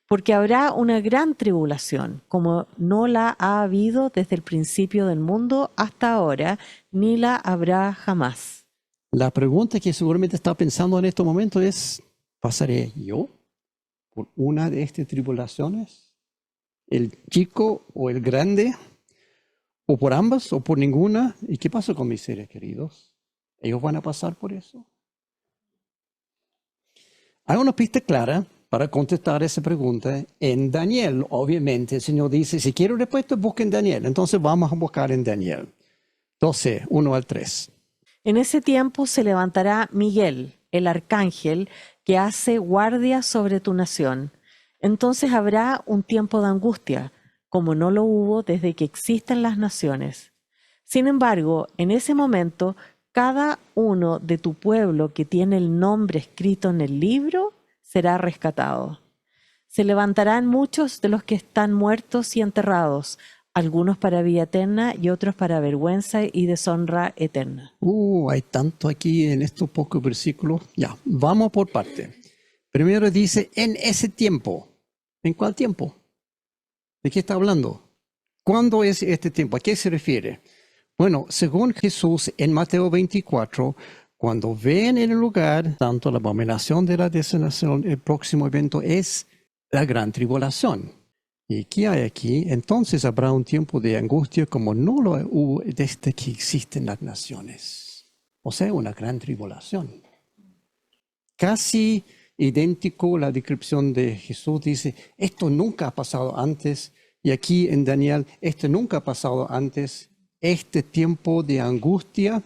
Porque habrá una gran tribulación, como no la ha habido desde el principio del mundo hasta ahora, ni la habrá jamás. La pregunta que seguramente está pensando en este momento es, ¿pasaré yo por una de estas tribulaciones? ¿El chico o el grande? ¿O por ambas o por ninguna? ¿Y qué pasa con mis seres queridos? ¿Ellos van a pasar por eso? Hay una pista clara para contestar esa pregunta en Daniel. Obviamente, el Señor dice, si quieren respuesta, busquen Daniel. Entonces vamos a buscar en Daniel. 12, 1 al 3. En ese tiempo se levantará Miguel, el arcángel, que hace guardia sobre tu nación. Entonces habrá un tiempo de angustia, como no lo hubo desde que existen las naciones. Sin embargo, en ese momento, cada uno de tu pueblo que tiene el nombre escrito en el libro será rescatado. Se levantarán muchos de los que están muertos y enterrados, algunos para vida eterna y otros para vergüenza y deshonra eterna. Hay tanto aquí en estos pocos versículos. Ya, vamos por parte. Primero dice, en ese tiempo. ¿En cuál tiempo? ¿De qué está hablando? ¿Cuándo es este tiempo? ¿A qué se refiere? Bueno, según Jesús en Mateo 24, cuando ven en el lugar, tanto la abominación de la desolación, el próximo evento es la gran tribulación. ¿Y qué hay aquí? Entonces habrá un tiempo de angustia como no lo hubo desde que existen las naciones. O sea, una gran tribulación. Casi idéntico a la descripción de Jesús. Dice, esto nunca ha pasado antes. Y aquí en Daniel, esto nunca ha pasado antes. Este tiempo de angustia.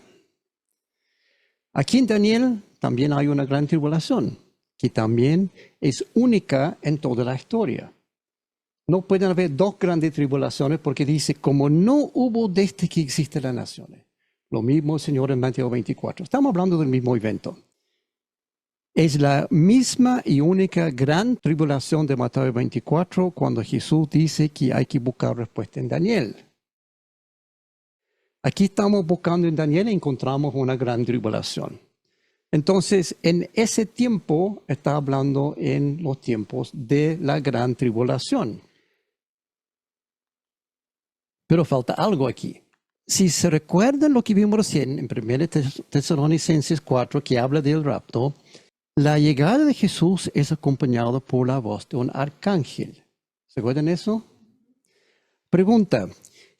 Aquí en Daniel también hay una gran tribulación, que también es única en toda la historia. No pueden haber dos grandes tribulaciones porque dice, como no hubo desde que existen las naciones. Lo mismo el Señor en Mateo 24. Estamos hablando del mismo evento. Es la misma y única gran tribulación de Mateo 24 cuando Jesús dice que hay que buscar respuesta en Daniel. Aquí estamos buscando en Daniel y encontramos una gran tribulación. Entonces, en ese tiempo está hablando en los tiempos de la gran tribulación. Pero falta algo aquí. Si se recuerdan lo que vimos recién en 1 Tesalonicenses 4, que habla del rapto, la llegada de Jesús es acompañada por la voz de un arcángel. ¿Se acuerdan eso? Pregunta,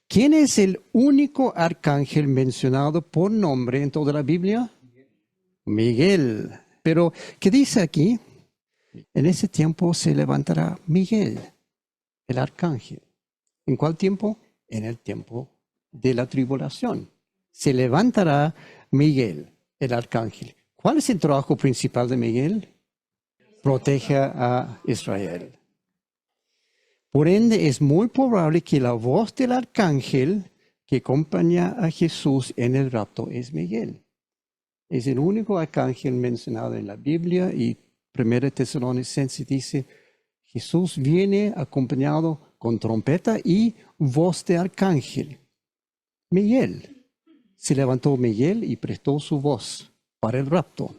¿quién es el único arcángel mencionado por nombre en toda la Biblia? Miguel. Pero, ¿qué dice aquí? En ese tiempo se levantará Miguel, el arcángel. ¿En cuál tiempo? En el tiempo de la tribulación. Se levantará Miguel, el arcángel. ¿Cuál es el trabajo principal de Miguel? Proteja a Israel. Por ende, es muy probable que la voz del arcángel que acompaña a Jesús en el rapto es Miguel. Es el único arcángel mencionado en la Biblia y 1 Tesalonicenses dice, Jesús viene acompañado con trompeta y voz de arcángel. Miguel. Se levantó Miguel y prestó su voz para el rapto.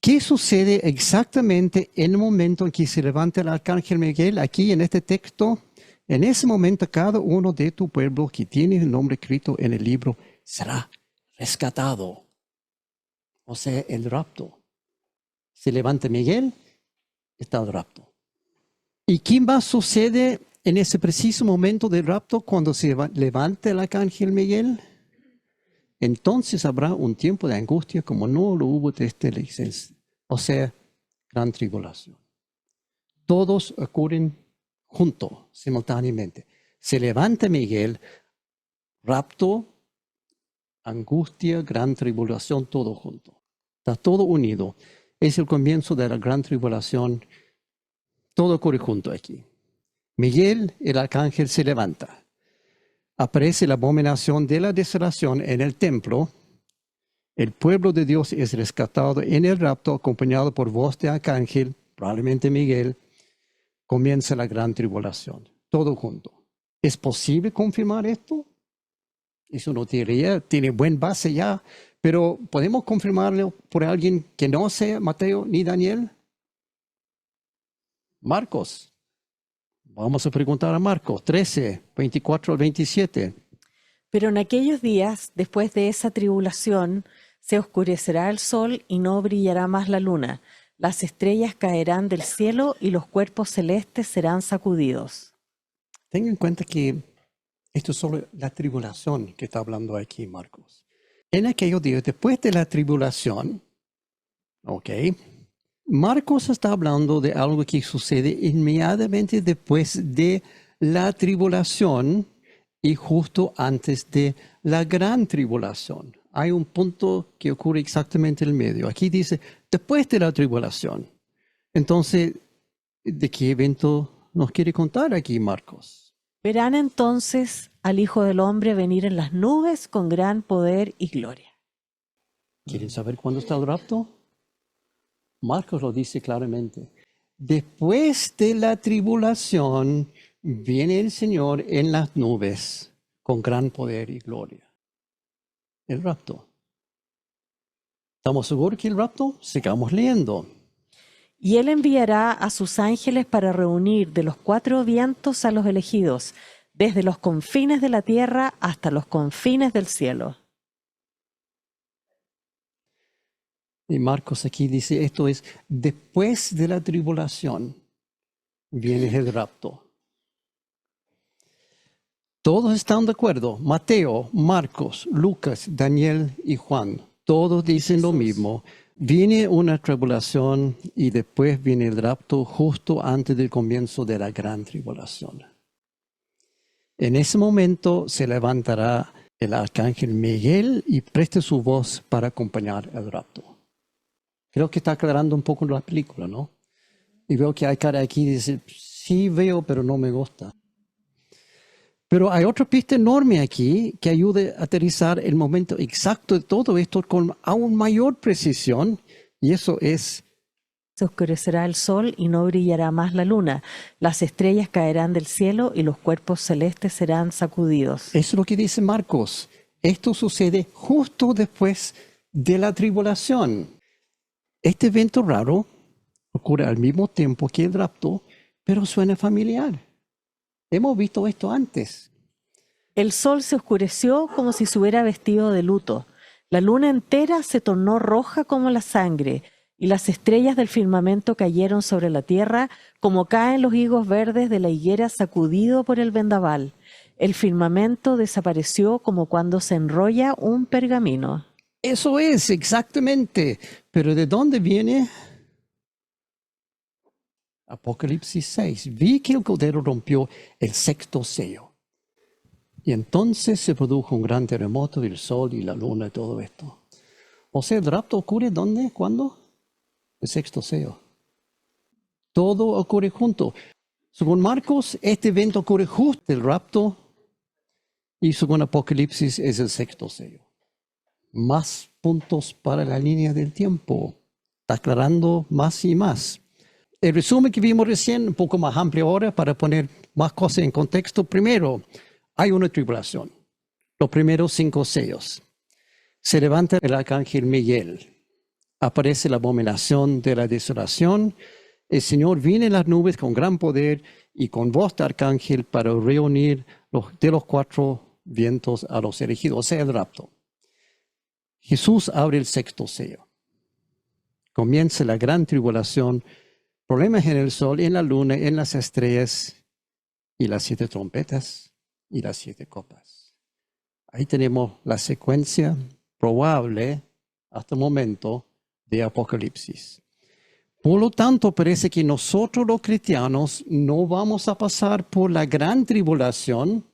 ¿Qué sucede exactamente en el momento en que se levanta el arcángel Miguel? Aquí en este texto, en ese momento cada uno de tu pueblo que tiene el nombre escrito en el libro será rescatado. O sea, el rapto. Se levanta Miguel, está el rapto. ¿Y qué más sucede en ese preciso momento del rapto cuando se levanta el arcángel Miguel? Entonces habrá un tiempo de angustia como no lo hubo desde la existencia. O sea, gran tribulación. Todos ocurren juntos, simultáneamente. Se levanta Miguel, rapto, angustia, gran tribulación, todo junto. Está todo unido. Es el comienzo de la gran tribulación. Todo ocurre junto aquí. Miguel, el arcángel, se levanta. Aparece la abominación de la desolación en el templo. El pueblo de Dios es rescatado en el rapto, acompañado por voz de arcángel, probablemente Miguel. Comienza la gran tribulación. Todo junto. ¿Es posible confirmar esto? Es una teoría, tiene buen base ya, pero ¿podemos confirmarlo por alguien que no sea Mateo ni Daniel? Marcos. Vamos a preguntar a Marcos 13, 24 al 27. Pero en aquellos días, después de esa tribulación, Se oscurecerá el sol y no brillará más la luna. Las estrellas caerán del cielo y los cuerpos celestes serán sacudidos. Tengan en cuenta que esto es solo la tribulación que está hablando aquí Marcos. En aquellos días, después de la tribulación, ¿ok? Marcos está hablando de algo que sucede inmediatamente después de la tribulación y justo antes de la gran tribulación. Hay un punto que ocurre exactamente en el medio. Aquí dice, después de la tribulación. Entonces, ¿de qué evento nos quiere contar aquí Marcos? Verán entonces al Hijo del Hombre venir en las nubes con gran poder y gloria. ¿Quieren saber cuándo está el rapto? Marcos lo dice claramente. Después de la tribulación viene el Señor en las nubes con gran poder y gloria. El rapto. ¿Estamos seguros que el rapto? Sigamos leyendo. Y él enviará a sus ángeles para reunir de los cuatro vientos a los elegidos, desde los confines de la tierra hasta los confines del cielo. Y Marcos aquí dice, esto es, después de la tribulación viene el rapto. Todos están de acuerdo. Mateo, Marcos, Lucas, Daniel y Juan. Todos dicen lo mismo. Viene una tribulación y después viene el rapto justo antes del comienzo de la gran tribulación. En ese momento se levantará el arcángel Miguel y preste su voz para acompañar el rapto. Creo que está aclarando un poco la película, ¿no? Y veo que hay cara aquí que dice, sí veo, pero no me gusta. Pero hay otra pista enorme aquí que ayuda a aterrizar el momento exacto de todo esto con aún mayor precisión, y eso es: se oscurecerá el sol y no brillará más la luna. Las estrellas caerán del cielo y los cuerpos celestes serán sacudidos. Eso es lo que dice Marcos. Esto sucede justo después de la tribulación. Este evento raro ocurre al mismo tiempo que el rapto, pero suena familiar. Hemos visto esto antes. El sol se oscureció como si se hubiera vestido de luto. La luna entera se tornó roja como la sangre, y las estrellas del firmamento cayeron sobre la tierra como caen los higos verdes de la higuera sacudido por el vendaval. El firmamento desapareció como cuando se enrolla un pergamino. Eso es, exactamente. Pero ¿de dónde viene? Apocalipsis 6. Vi que el Cordero rompió el sexto sello. Y entonces se produjo un gran terremoto del sol y la luna y todo esto. O sea, ¿el rapto ocurre dónde? ¿Cuándo? El sexto sello. Todo ocurre junto. Según Marcos, este evento ocurre justo el rapto, y según Apocalipsis es el sexto sello. Más puntos para la línea del tiempo. Está aclarando más y más. El resumen que vimos recién, un poco más amplio ahora para poner más cosas en contexto. Primero, hay una tribulación. Los primeros 5 sellos. Se levanta el arcángel Miguel. Aparece la abominación de la desolación. El Señor viene en las nubes con gran poder y con voz de arcángel para reunir de los 4 vientos a los elegidos, o sea, el rapto. Jesús abre el sexto sello. Comienza la gran tribulación. Problemas en el sol, en la luna, en las estrellas, y las 7 trompetas y las 7 copas. Ahí tenemos la secuencia probable hasta el momento de Apocalipsis. Por lo tanto, parece que nosotros los cristianos no vamos a pasar por la gran tribulación,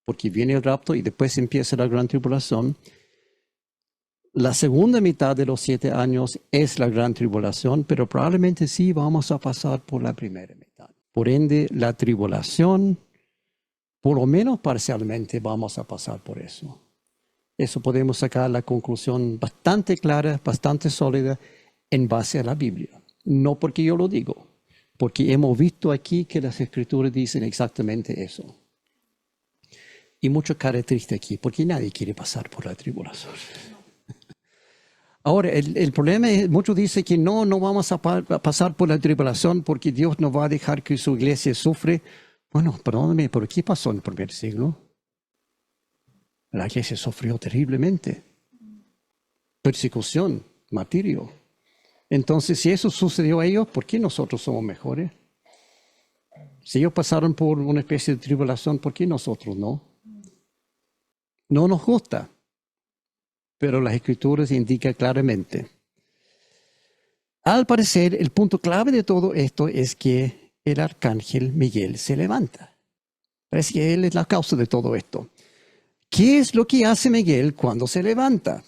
porque viene el rapto y después empieza la gran tribulación. La segunda mitad de los 7 años es la gran tribulación, pero probablemente sí vamos a pasar por la primera mitad. Por ende, la tribulación, por lo menos parcialmente, vamos a pasar por eso. Eso podemos sacar la conclusión bastante clara, bastante sólida, en base a la Biblia. No porque yo lo digo, porque hemos visto aquí que las Escrituras dicen exactamente eso. Y mucha cara triste aquí, porque nadie quiere pasar por la tribulación. Ahora, el problema es, muchos dicen que no vamos a pasar por la tribulación porque Dios no va a dejar que su iglesia sufre. Bueno, perdóname, pero ¿qué pasó en el primer siglo? La iglesia sufrió terriblemente. persecución, martirio. Entonces, si eso sucedió a ellos, ¿por qué nosotros somos mejores? Si ellos pasaron por una especie de tribulación, ¿por qué nosotros no? No nos gusta, pero las Escrituras indican claramente. Al parecer, el punto clave de todo esto es que el arcángel Miguel se levanta. Parece que él es la causa de todo esto. ¿Qué es lo que hace Miguel cuando se levanta?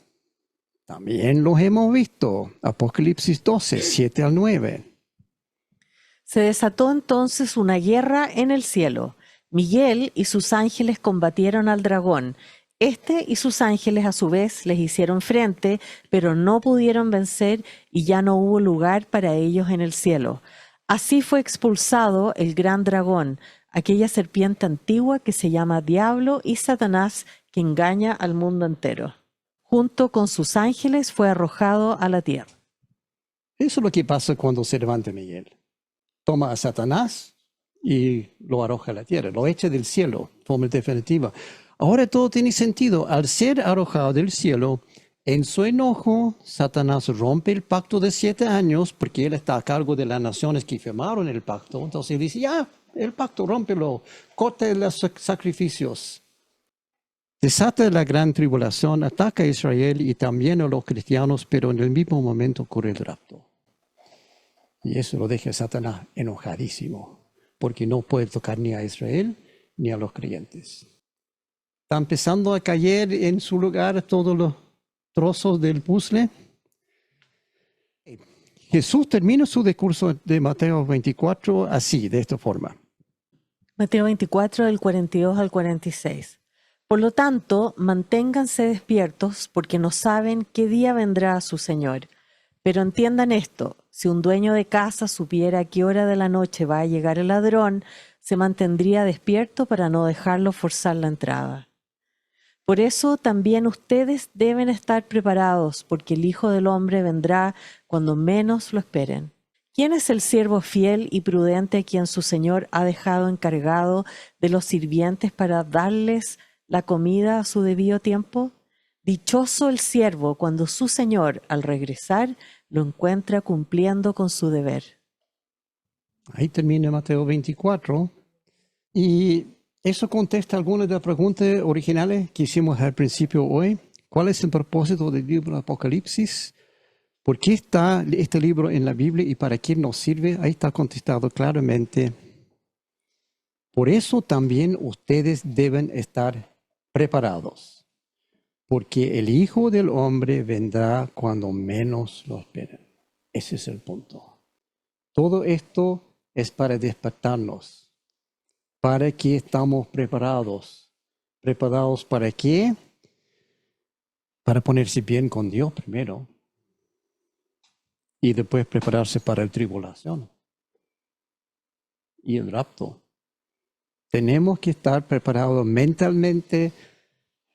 También los hemos visto. Apocalipsis 12, 7 al 9. Se desató entonces una guerra en el cielo. Miguel y sus ángeles combatieron al dragón. Este y sus ángeles a su vez les hicieron frente, pero no pudieron vencer y ya no hubo lugar para ellos en el cielo. Así fue expulsado el gran dragón, aquella serpiente antigua que se llama Diablo y Satanás, que engaña al mundo entero. Junto con sus ángeles fue arrojado a la tierra. Eso es lo que pasa cuando se levanta Miguel. Toma a Satanás y lo arroja a la tierra, lo echa del cielo, de forma definitiva. Ahora todo tiene sentido. Al ser arrojado del cielo, en su enojo, Satanás rompe el pacto de 7 años, porque él está a cargo de las naciones que firmaron el pacto. Entonces él dice, ya, el pacto, rómpelo, corta los sacrificios. Desata la gran tribulación, ataca a Israel y también a los cristianos, pero en el mismo momento ocurre el rapto. Y eso lo deja a Satanás enojadísimo, porque no puede tocar ni a Israel ni a los creyentes. Está empezando a caer en su lugar todos los trozos del puzzle. Jesús termina su discurso de Mateo 24 así, de esta forma. Mateo 24, del 42 al 46. Por lo tanto, manténganse despiertos porque no saben qué día vendrá su Señor. Pero entiendan esto, si un dueño de casa supiera a qué hora de la noche va a llegar el ladrón, se mantendría despierto para no dejarlo forzar la entrada. Por eso también ustedes deben estar preparados, porque el Hijo del Hombre vendrá cuando menos lo esperen. ¿Quién es el siervo fiel y prudente a quien su Señor ha dejado encargado de los sirvientes para darles la comida a su debido tiempo? Dichoso el siervo cuando su Señor, al regresar, lo encuentra cumpliendo con su deber. Ahí termina Mateo 24. Y eso contesta algunas de las preguntas originales que hicimos al principio hoy. ¿Cuál es el propósito del libro de Apocalipsis? ¿Por qué está este libro en la Biblia y para qué nos sirve? Ahí está contestado claramente. Por eso también ustedes deben estar preparados, porque el Hijo del Hombre vendrá cuando menos lo esperen. Ese es el punto. Todo esto es para despertarnos. ¿Para qué estamos preparados? ¿Preparados para qué? Para ponerse bien con Dios primero. Y después prepararse para la tribulación y el rapto. Tenemos que estar preparados mentalmente,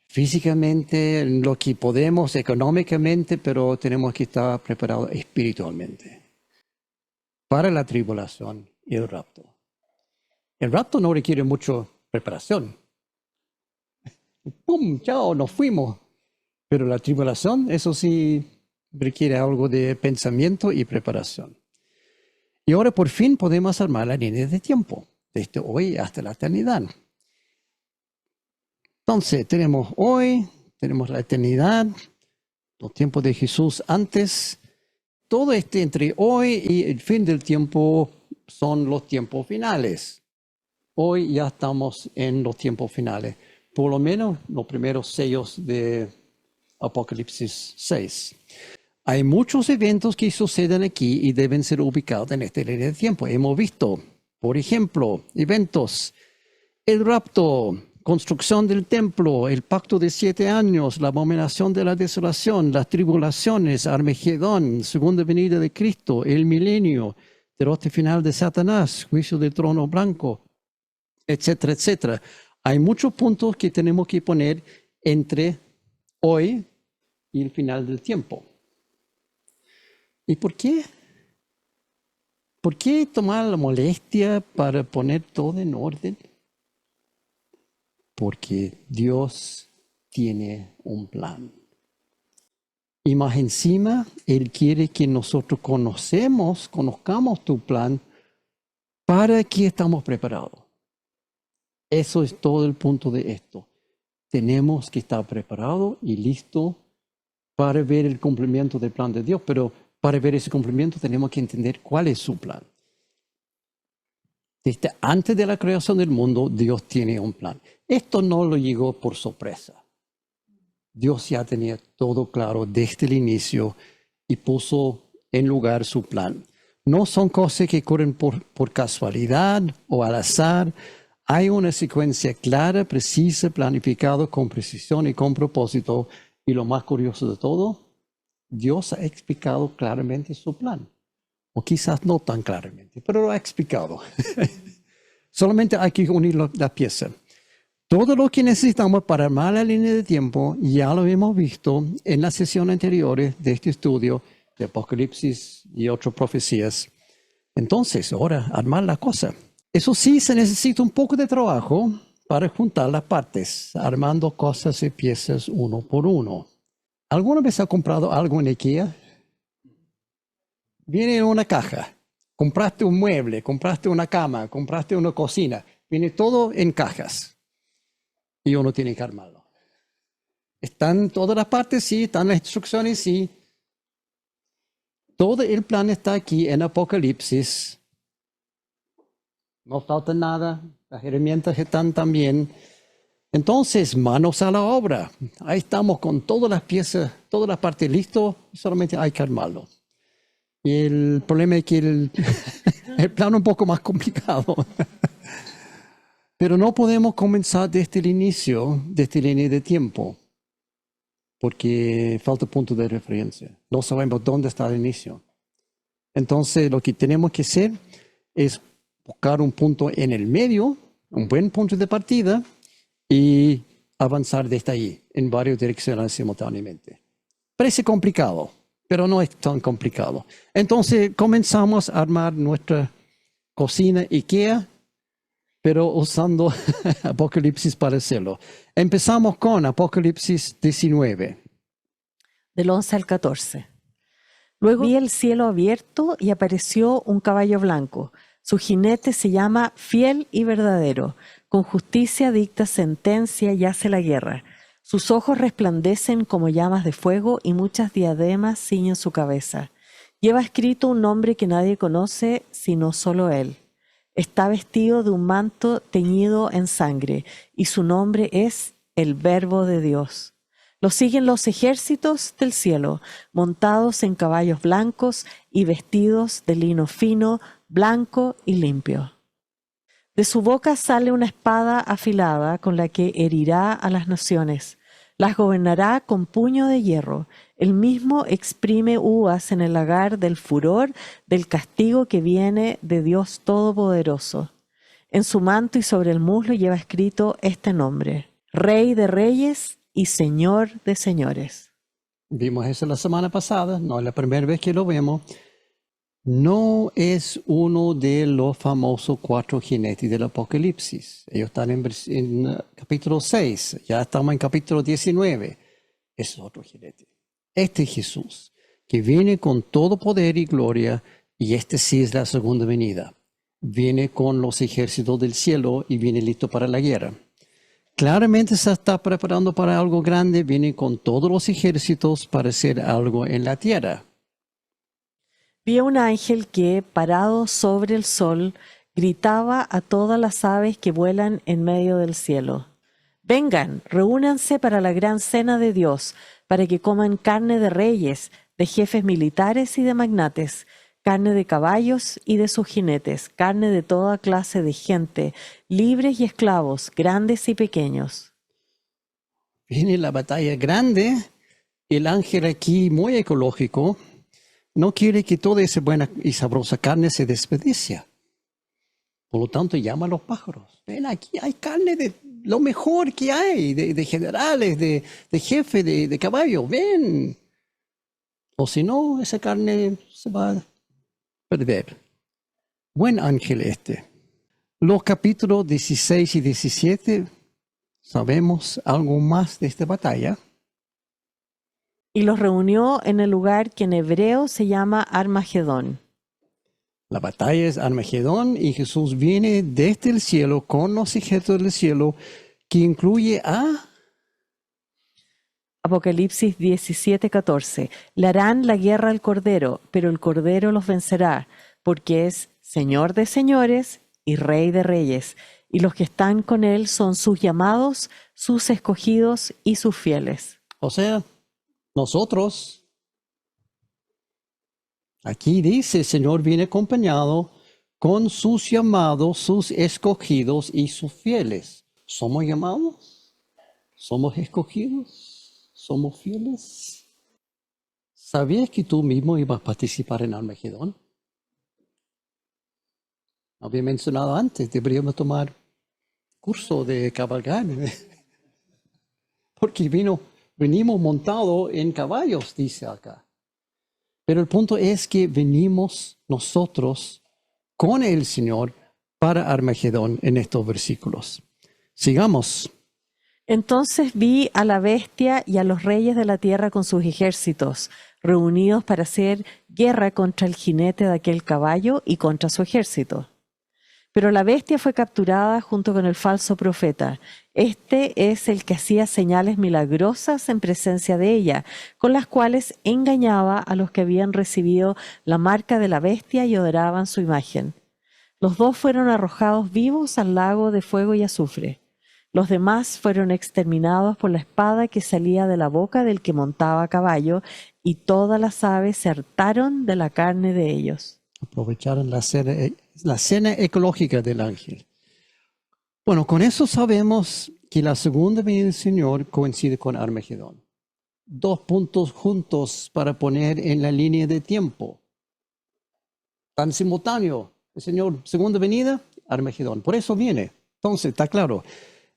físicamente, en lo que podemos, económicamente, pero tenemos que estar preparados espiritualmente para la tribulación y el rapto. El rapto no requiere mucha preparación. ¡Pum! ¡Chao! Nos fuimos. Pero la tribulación, eso sí, requiere algo de pensamiento y preparación. Y ahora por fin podemos armar la línea de tiempo, desde hoy hasta la eternidad. Entonces, tenemos hoy, tenemos la eternidad, los tiempos de Jesús antes. Todo entre hoy y el fin del tiempo son los tiempos finales. Hoy ya estamos en los tiempos finales, por lo menos los primeros sellos de Apocalipsis 6. Hay muchos eventos que suceden aquí y deben ser ubicados en esta línea de tiempo. Hemos visto, por ejemplo, eventos, el rapto, construcción del templo, el pacto de 7 años, la abominación de la desolación, las tribulaciones, Armagedón, segunda venida de Cristo, el milenio, derrota final de Satanás, juicio del trono blanco, etcétera, etcétera. Hay muchos puntos que tenemos que poner entre hoy y el final del tiempo. ¿Y por qué? ¿Por qué tomar la molestia para poner todo en orden? Porque Dios tiene un plan. Y más encima, Él quiere que nosotros conozcamos tu plan para que estamos preparados. Eso es todo el punto de esto. Tenemos que estar preparados y listos para ver el cumplimiento del plan de Dios, pero para ver ese cumplimiento tenemos que entender cuál es su plan. Desde antes de la creación del mundo, Dios tiene un plan. Esto no lo llegó por sorpresa. Dios ya tenía todo claro desde el inicio y puso en lugar su plan. No son cosas que ocurren por casualidad o al azar. Hay una secuencia clara, precisa, planificada con precisión y con propósito. Y lo más curioso de todo, Dios ha explicado claramente su plan. O quizás no tan claramente, pero lo ha explicado. Solamente hay que unir las piezas. Todo lo que necesitamos para armar la línea de tiempo ya lo hemos visto en las sesiones anteriores de este estudio de Apocalipsis y otras profecías. Entonces, ahora, armar la cosa. Eso sí, se necesita un poco de trabajo para juntar las partes, armando cosas y piezas uno por uno. ¿Alguna vez ha comprado algo en IKEA? Viene en una caja. Compraste un mueble, compraste una cama, compraste una cocina. Viene todo en cajas. Y uno tiene que armarlo. Están todas las partes, sí. Están las instrucciones, sí. Todo el plan está aquí en Apocalipsis. No falta nada. Las herramientas están también. Entonces, manos a la obra. Ahí estamos con todas las piezas, todas las partes listas. Solamente hay que armarlo. Y el problema es que el plan es un poco más complicado. Pero no podemos comenzar desde el inicio, desde la línea de tiempo, porque falta punto de referencia. No sabemos dónde está el inicio. Entonces, lo que tenemos que hacer es buscar un punto en el medio, un buen punto de partida, y avanzar desde ahí, en varias direcciones simultáneamente. Parece complicado, pero no es tan complicado. Entonces, comenzamos a armar nuestra cocina IKEA, pero usando Apocalipsis para hacerlo. Empezamos con Apocalipsis 19. Del 11 al 14. Luego vi el cielo abierto y apareció un caballo blanco. Su jinete se llama Fiel y Verdadero. Con justicia dicta sentencia y hace la guerra. Sus ojos resplandecen como llamas de fuego y muchas diademas ciñen su cabeza. Lleva escrito un nombre que nadie conoce sino solo él. Está vestido de un manto teñido en sangre y su nombre es el Verbo de Dios. Lo siguen los ejércitos del cielo, montados en caballos blancos y vestidos de lino fino, blanco y limpio. De su boca sale una espada afilada con la que herirá a las naciones. Las gobernará con puño de hierro. Él mismo exprime uvas en el lagar del furor del castigo que viene de Dios Todopoderoso. En su manto y sobre el muslo lleva escrito este nombre: Rey de Reyes y Señor de Señores. Vimos eso la semana pasada, no es la primera vez que lo vemos. No es uno de los famosos 4 jinetes del Apocalipsis. Ellos están en capítulo 6, ya estamos en capítulo 19. Es otro jinete. Este es Jesús, que viene con todo poder y gloria, y este sí es la segunda venida. Viene con los ejércitos del cielo y viene listo para la guerra. Claramente se está preparando para algo grande, viene con todos los ejércitos para hacer algo en la tierra. Vi a un ángel que, parado sobre el sol, gritaba a todas las aves que vuelan en medio del cielo: Vengan, reúnanse para la gran cena de Dios, para que coman carne de reyes, de jefes militares y de magnates, carne de caballos y de sus jinetes, carne de toda clase de gente, libres y esclavos, grandes y pequeños. Viene la batalla grande. El ángel aquí, muy ecológico, no quiere que toda esa buena y sabrosa carne se desperdicie. Por lo tanto, llama a los pájaros. Ven, aquí hay carne de lo mejor que hay, de generales, de jefes, de caballos. Ven. O si no, esa carne se va a perder. Buen ángel este. Los capítulos 16 y 17, sabemos algo más de esta batalla. y los reunió en el lugar que en hebreo se llama Armagedón. La batalla es Armagedón y Jesús viene desde el cielo con los ejércitos del cielo, que incluye a... Apocalipsis 17:14. Le harán la guerra al Cordero, pero el Cordero los vencerá, porque es Señor de señores y Rey de reyes, y los que están con él son sus llamados, sus escogidos y sus fieles. O sea, nosotros, aquí dice, el Señor viene acompañado con sus llamados, sus escogidos y sus fieles. ¿Somos llamados? ¿Somos escogidos? ¿Somos fieles? ¿Sabías que tú mismo ibas a participar en Armagedón? Había mencionado antes, deberíamos tomar curso de cabalgar, porque venimos montados en caballos, dice acá. Pero el punto es que venimos nosotros con el Señor para Armagedón en estos versículos. Sigamos. Entonces vi a la bestia y a los reyes de la tierra con sus ejércitos, reunidos para hacer guerra contra el jinete de aquel caballo y contra su ejército. Pero la bestia fue capturada junto con el falso profeta. Este es el que hacía señales milagrosas en presencia de ella, con las cuales engañaba a los que habían recibido la marca de la bestia y adoraban su imagen. Los dos fueron arrojados vivos al lago de fuego y azufre. Los demás fueron exterminados por la espada que salía de la boca del que montaba a caballo, y todas las aves se hartaron de la carne de ellos. Aprovecharon la cena ecológica del ángel. Bueno, con eso sabemos que la segunda venida del Señor coincide con Armagedón. Dos puntos juntos para poner en la línea de tiempo. Tan simultáneo. El Señor, segunda venida, Armagedón. Por eso viene. Entonces, está claro.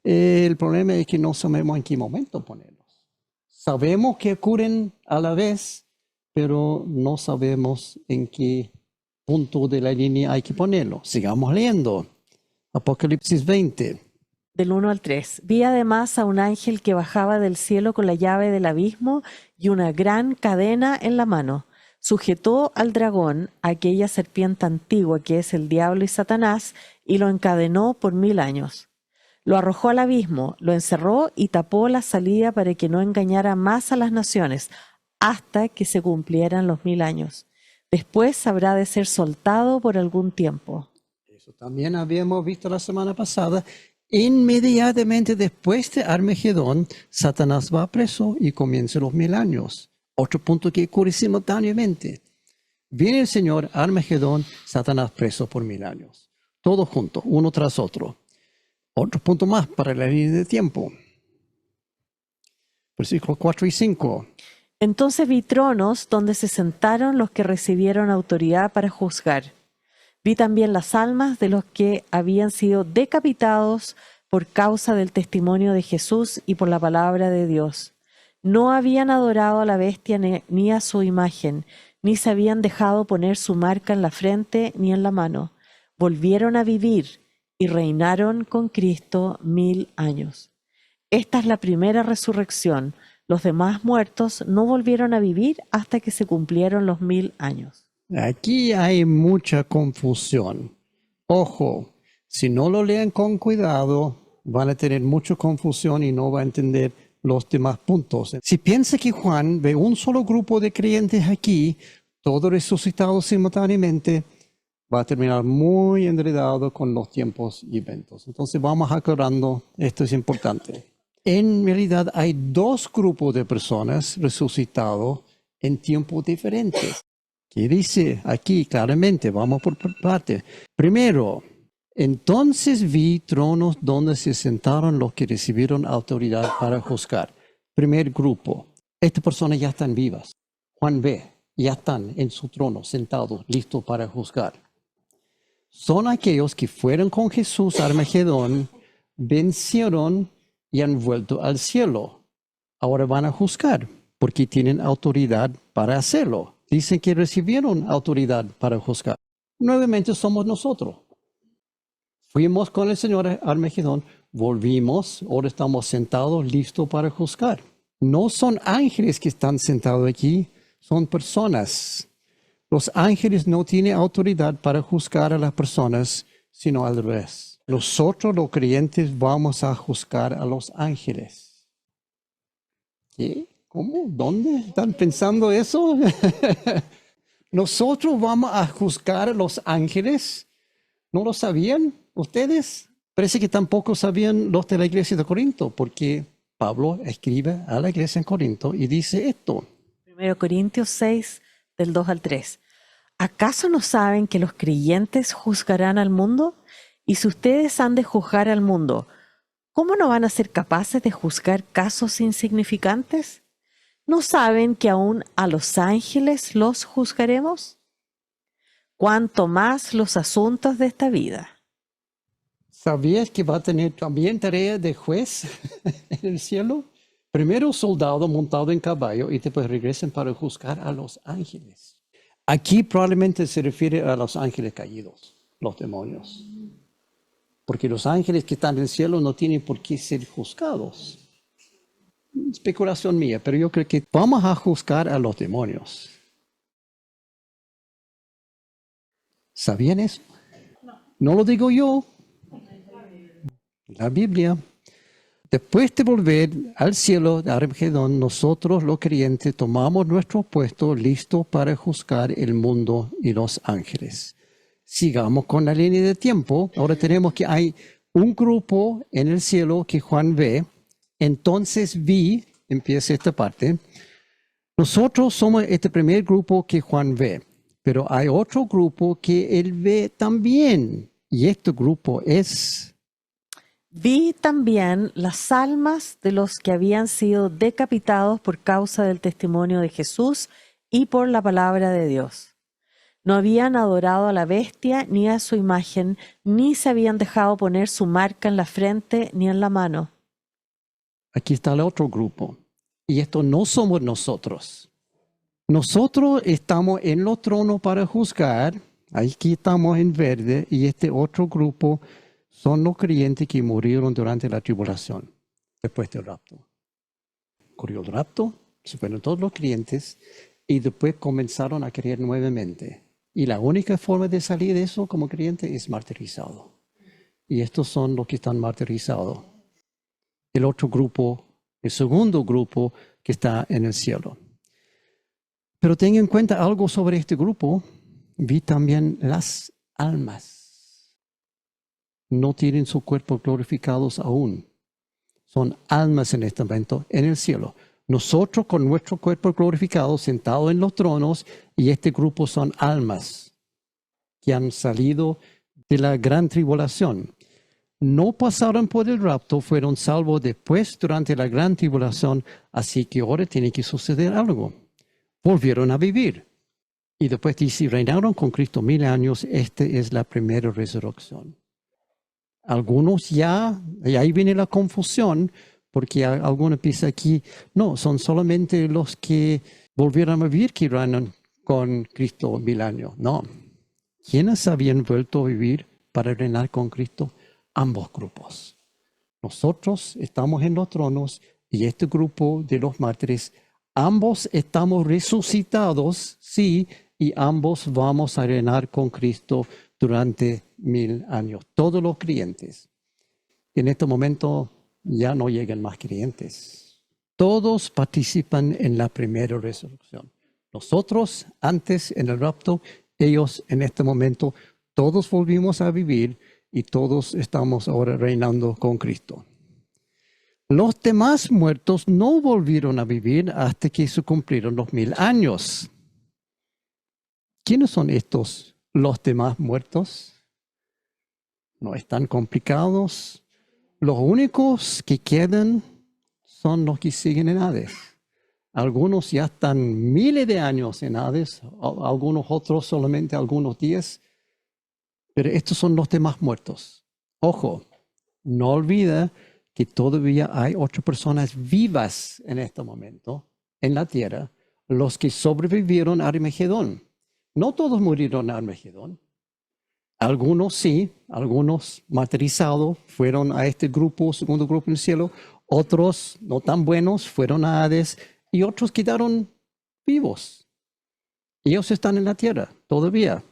El problema es que no sabemos en qué momento ponerlos. Sabemos que ocurren a la vez, pero no sabemos en qué punto de la línea hay que ponerlo. Sigamos leyendo. Apocalipsis 20. Del 1 al 3. Vi además a un ángel que bajaba del cielo con la llave del abismo y una gran cadena en la mano. Sujetó al dragón, aquella serpiente antigua que es el diablo y Satanás, y lo encadenó por 1000 años. Lo arrojó al abismo, lo encerró y tapó la salida para que no engañara más a las naciones, hasta que se cumplieran los 1000 años. Después habrá de ser soltado por algún tiempo. Eso también habíamos visto la semana pasada. Inmediatamente después de Armagedón, Satanás va preso y comienza los 1000 años. Otro punto que ocurre simultáneamente. Viene el Señor, Armagedón, Satanás preso por 1000 años. Todos juntos, uno tras otro. Otro punto más para la línea de tiempo. Versículos 4 y 5. Entonces vi tronos donde se sentaron los que recibieron autoridad para juzgar. Vi también las almas de los que habían sido decapitados por causa del testimonio de Jesús y por la palabra de Dios. No habían adorado a la bestia ni a su imagen, ni se habían dejado poner su marca en la frente ni en la mano. Volvieron a vivir y reinaron con Cristo 1000 años. Esta es la primera resurrección. Los demás muertos no volvieron a vivir hasta que se cumplieron los 1000 años. Aquí hay mucha confusión. Ojo, si no lo leen con cuidado, van a tener mucha confusión y no van a entender los demás puntos. Si piensa que Juan ve un solo grupo de creyentes aquí, todos resucitados simultáneamente, va a terminar muy enredado con los tiempos y eventos. Entonces vamos aclarando, esto es importante. En realidad hay dos grupos de personas resucitados en tiempos diferentes. ¿Qué dice aquí claramente? Vamos por parte. Primero, entonces vi tronos donde se sentaron los que recibieron autoridad para juzgar. Primer grupo. Estas personas ya están vivas. Juan ve, ya están en su trono sentados, listos para juzgar. Son aquellos que fueron con Jesús a Armagedón, vencieron y han vuelto al cielo. Ahora van a juzgar porque tienen autoridad para hacerlo. Dicen que recibieron autoridad para juzgar. Nuevamente somos nosotros. Fuimos con el Señor a Armagedón, volvimos, ahora estamos sentados listos para juzgar. No son ángeles que están sentados aquí, son personas. Los ángeles no tienen autoridad para juzgar a las personas, sino al revés. Nosotros los creyentes vamos a juzgar a los ángeles. ¿Qué? ¿Cómo? ¿Dónde están pensando eso? Nosotros vamos a juzgar a los ángeles. ¿No lo sabían ustedes? Parece que tampoco sabían los de la iglesia de Corinto, porque Pablo escribe a la iglesia en Corinto y dice esto. 1 Corintios 6, del 2 al 3. ¿Acaso no saben que los creyentes juzgarán al mundo? Y si ustedes han de juzgar al mundo, ¿cómo no van a ser capaces de juzgar casos insignificantes? ¿No saben que aún a los ángeles los juzgaremos? Cuanto más los asuntos de esta vida. ¿Sabías que va a tener también tarea de juez en el cielo? Primero soldado montado en caballo y después regresan para juzgar a los ángeles. Aquí probablemente se refiere a los ángeles caídos, los demonios. Porque los ángeles que están en el cielo no tienen por qué ser juzgados. Especulación mía, pero yo creo que vamos a juzgar a los demonios. ¿Sabían eso? No lo digo yo. La Biblia. Después de volver al cielo de Armagedón, nosotros los creyentes tomamos nuestro puesto listo para juzgar el mundo y los ángeles. Sigamos con la línea de tiempo. Ahora tenemos que hay un grupo en el cielo que Juan ve. Entonces vi, empieza esta parte. Nosotros somos este primer grupo que Juan ve, pero hay otro grupo que él ve también. Y este grupo es... Vi también las almas de los que habían sido decapitados por causa del testimonio de Jesús y por la palabra de Dios. No habían adorado a la bestia ni a su imagen, ni se habían dejado poner su marca en la frente ni en la mano. Aquí está el otro grupo. Y esto no somos nosotros. Nosotros estamos en los tronos para juzgar. Aquí estamos en verde. Y este otro grupo son los creyentes que murieron durante la tribulación, después del rapto. Ocurrió el rapto, se fueron todos los creyentes y después comenzaron a creer nuevamente. Y la única forma de salir de eso como creyente es martirizado. Y estos son los que están martirizados. El otro grupo, el segundo grupo que está en el cielo. Pero tengan en cuenta algo sobre este grupo. Vi también las almas. No tienen su cuerpo glorificados aún. Son almas en este momento en el cielo. Nosotros con nuestro cuerpo glorificado sentados en los tronos y este grupo son almas que han salido de la gran tribulación. No pasaron por el rapto, fueron salvos después durante la gran tribulación, así que ahora tiene que suceder algo. Volvieron a vivir. Y después dice, reinaron con Cristo 1000 años, esta es la primera resurrección. Algunos ya, y ahí viene la confusión, porque algunos piensan aquí, no, son solamente los que volvieron a vivir que reinan con Cristo 1000 años. No. ¿Quiénes habían vuelto a vivir para reinar con Cristo? Ambos grupos. Nosotros estamos en los tronos y este grupo de los mártires, ambos estamos resucitados, sí, y ambos vamos a reinar con Cristo durante 1000 años. Todos los creyentes. En este momento ya no llegan más creyentes. Todos participan en la primera resurrección. Nosotros antes en el rapto, ellos en este momento, todos volvimos a vivir y todos estamos ahora reinando con Cristo. Los demás muertos no volvieron a vivir hasta que se cumplieron los 1000 años. ¿Quiénes son estos, los demás muertos? No están complicados. Los únicos que quedan son los que siguen en Hades. Algunos ya están miles de años en Hades, algunos otros solamente algunos días. Pero estos son los demás muertos. Ojo, no olvida que todavía hay 8 personas vivas en este momento en la tierra, los que sobrevivieron a Armagedón. No todos murieron en Armagedón. Algunos sí, algunos martirizados fueron a este grupo, segundo grupo en el cielo. Otros, no tan buenos, fueron a Hades y otros quedaron vivos. Ellos están en la tierra todavía.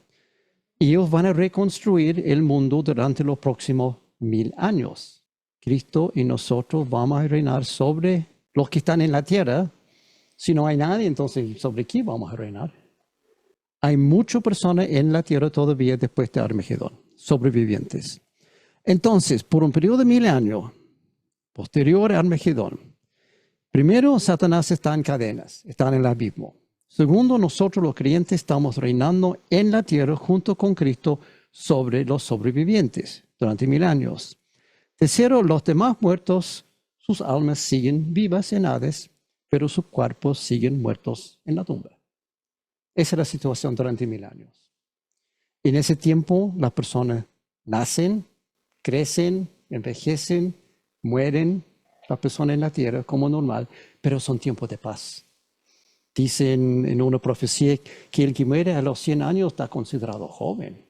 Ellos van a reconstruir el mundo durante los próximos 1000 años. Cristo y nosotros vamos a reinar sobre los que están en la tierra. Si no hay nadie, entonces ¿sobre qué vamos a reinar? Hay muchas personas en la tierra todavía después de Armagedón, sobrevivientes. Entonces, por un periodo de 1000 años, posterior a Armagedón, primero, Satanás está en cadenas, está en el abismo. Segundo, nosotros los creyentes estamos reinando en la tierra junto con Cristo sobre los sobrevivientes durante 1000 años. Tercero, los demás muertos, sus almas siguen vivas en Hades, pero sus cuerpos siguen muertos en la tumba. Esa es la situación durante 1000 años. En ese tiempo, las personas nacen, crecen, envejecen, mueren, las personas en la tierra como normal, pero son tiempos de paz. Dicen en una profecía que el que muere a los 100 años está considerado joven.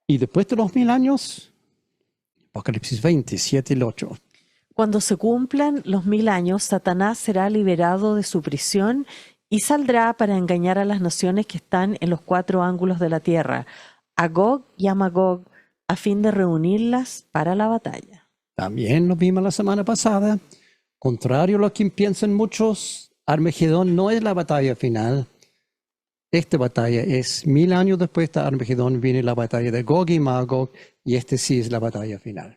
Y después de los 1000 años, Apocalipsis 20, 7 y 8. Cuando se cumplan los 1000 años, Satanás será liberado de su prisión y saldrá para engañar a las naciones que están en los 4 ángulos de la tierra, a Gog y a Magog, a fin de reunirlas para la batalla. También lo vimos la semana pasada. Contrario a lo que piensan muchos, Armagedón no es la batalla final. Esta batalla es 1000 años después de Armagedón, viene la batalla de Gog y Magog, y este sí es la batalla final.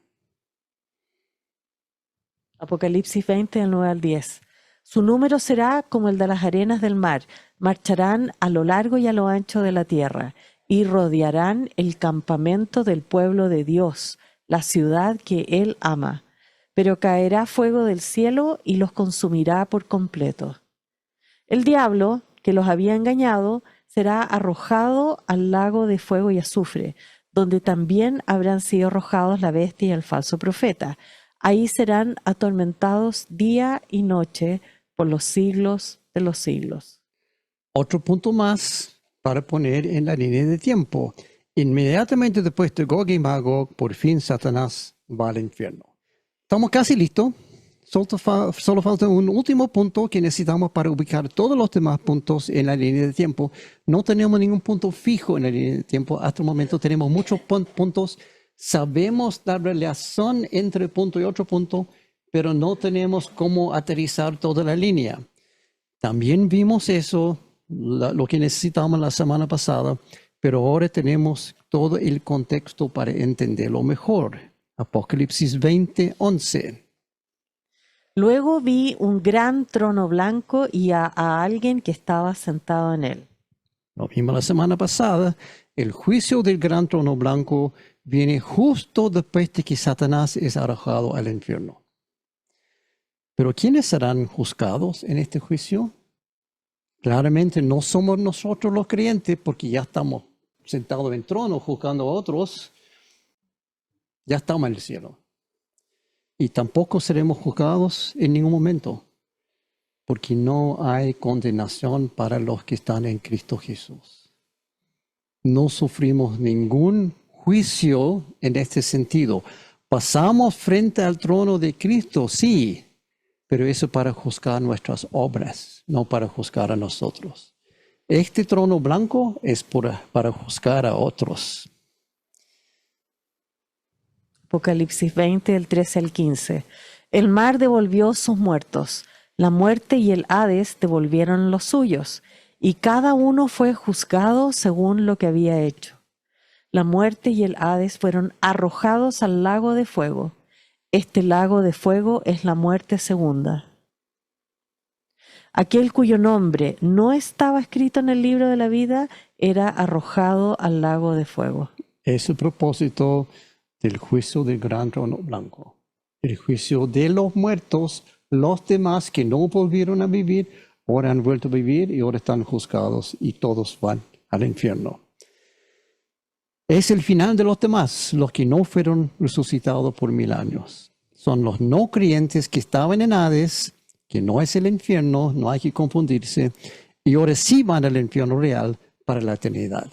Apocalipsis 20, del 9 al 10. Su número será como el de las arenas del mar. Marcharán a lo largo y a lo ancho de la tierra y rodearán el campamento del pueblo de Dios, la ciudad que Él ama. Pero caerá fuego del cielo y los consumirá por completo. El diablo, que los había engañado, será arrojado al lago de fuego y azufre, donde también habrán sido arrojados la bestia y el falso profeta. Ahí serán atormentados día y noche por los siglos de los siglos. Otro punto más para poner en la línea de tiempo. Inmediatamente después de Gog y Magog, por fin Satanás va al infierno. Estamos casi listos. Solo falta un último punto que necesitamos para ubicar todos los demás puntos en la línea de tiempo. No tenemos ningún punto fijo en la línea de tiempo. Hasta el momento tenemos muchos puntos. Sabemos la relación entre punto y otro punto, pero no tenemos cómo aterrizar toda la línea. También vimos eso, lo que necesitamos la semana pasada, pero ahora tenemos todo el contexto para entenderlo mejor. Apocalipsis 20, 11. Luego vi un gran trono blanco y a alguien que estaba sentado en él. Lo vimos la semana pasada. El juicio del gran trono blanco viene justo después de que Satanás es arrojado al infierno. Pero ¿quiénes serán juzgados en este juicio? Claramente no somos nosotros los creyentes, porque ya estamos sentados en el trono juzgando a otros. Ya estamos en el cielo. Y tampoco seremos juzgados en ningún momento, porque no hay condenación para los que están en Cristo Jesús. No sufrimos ningún juicio en este sentido. Pasamos frente al trono de Cristo, sí, pero eso para juzgar nuestras obras, no para juzgar a nosotros. Este trono blanco es para juzgar a otros. Apocalipsis 20, del 13 al 15. El mar devolvió sus muertos, la muerte y el Hades devolvieron los suyos, y cada uno fue juzgado según lo que había hecho. La muerte y el Hades fueron arrojados al lago de fuego. Este lago de fuego es la muerte segunda. Aquel cuyo nombre no estaba escrito en el libro de la vida era arrojado al lago de fuego. Es el propósito del juicio del gran trono blanco. El juicio de los muertos, los demás que no volvieron a vivir, ahora han vuelto a vivir y ahora están juzgados y todos van al infierno. Es el final de los demás, los que no fueron resucitados por 1000 años. Son los no creyentes que estaban en Hades, que no es el infierno, no hay que confundirse, y ahora sí van al infierno real para la eternidad.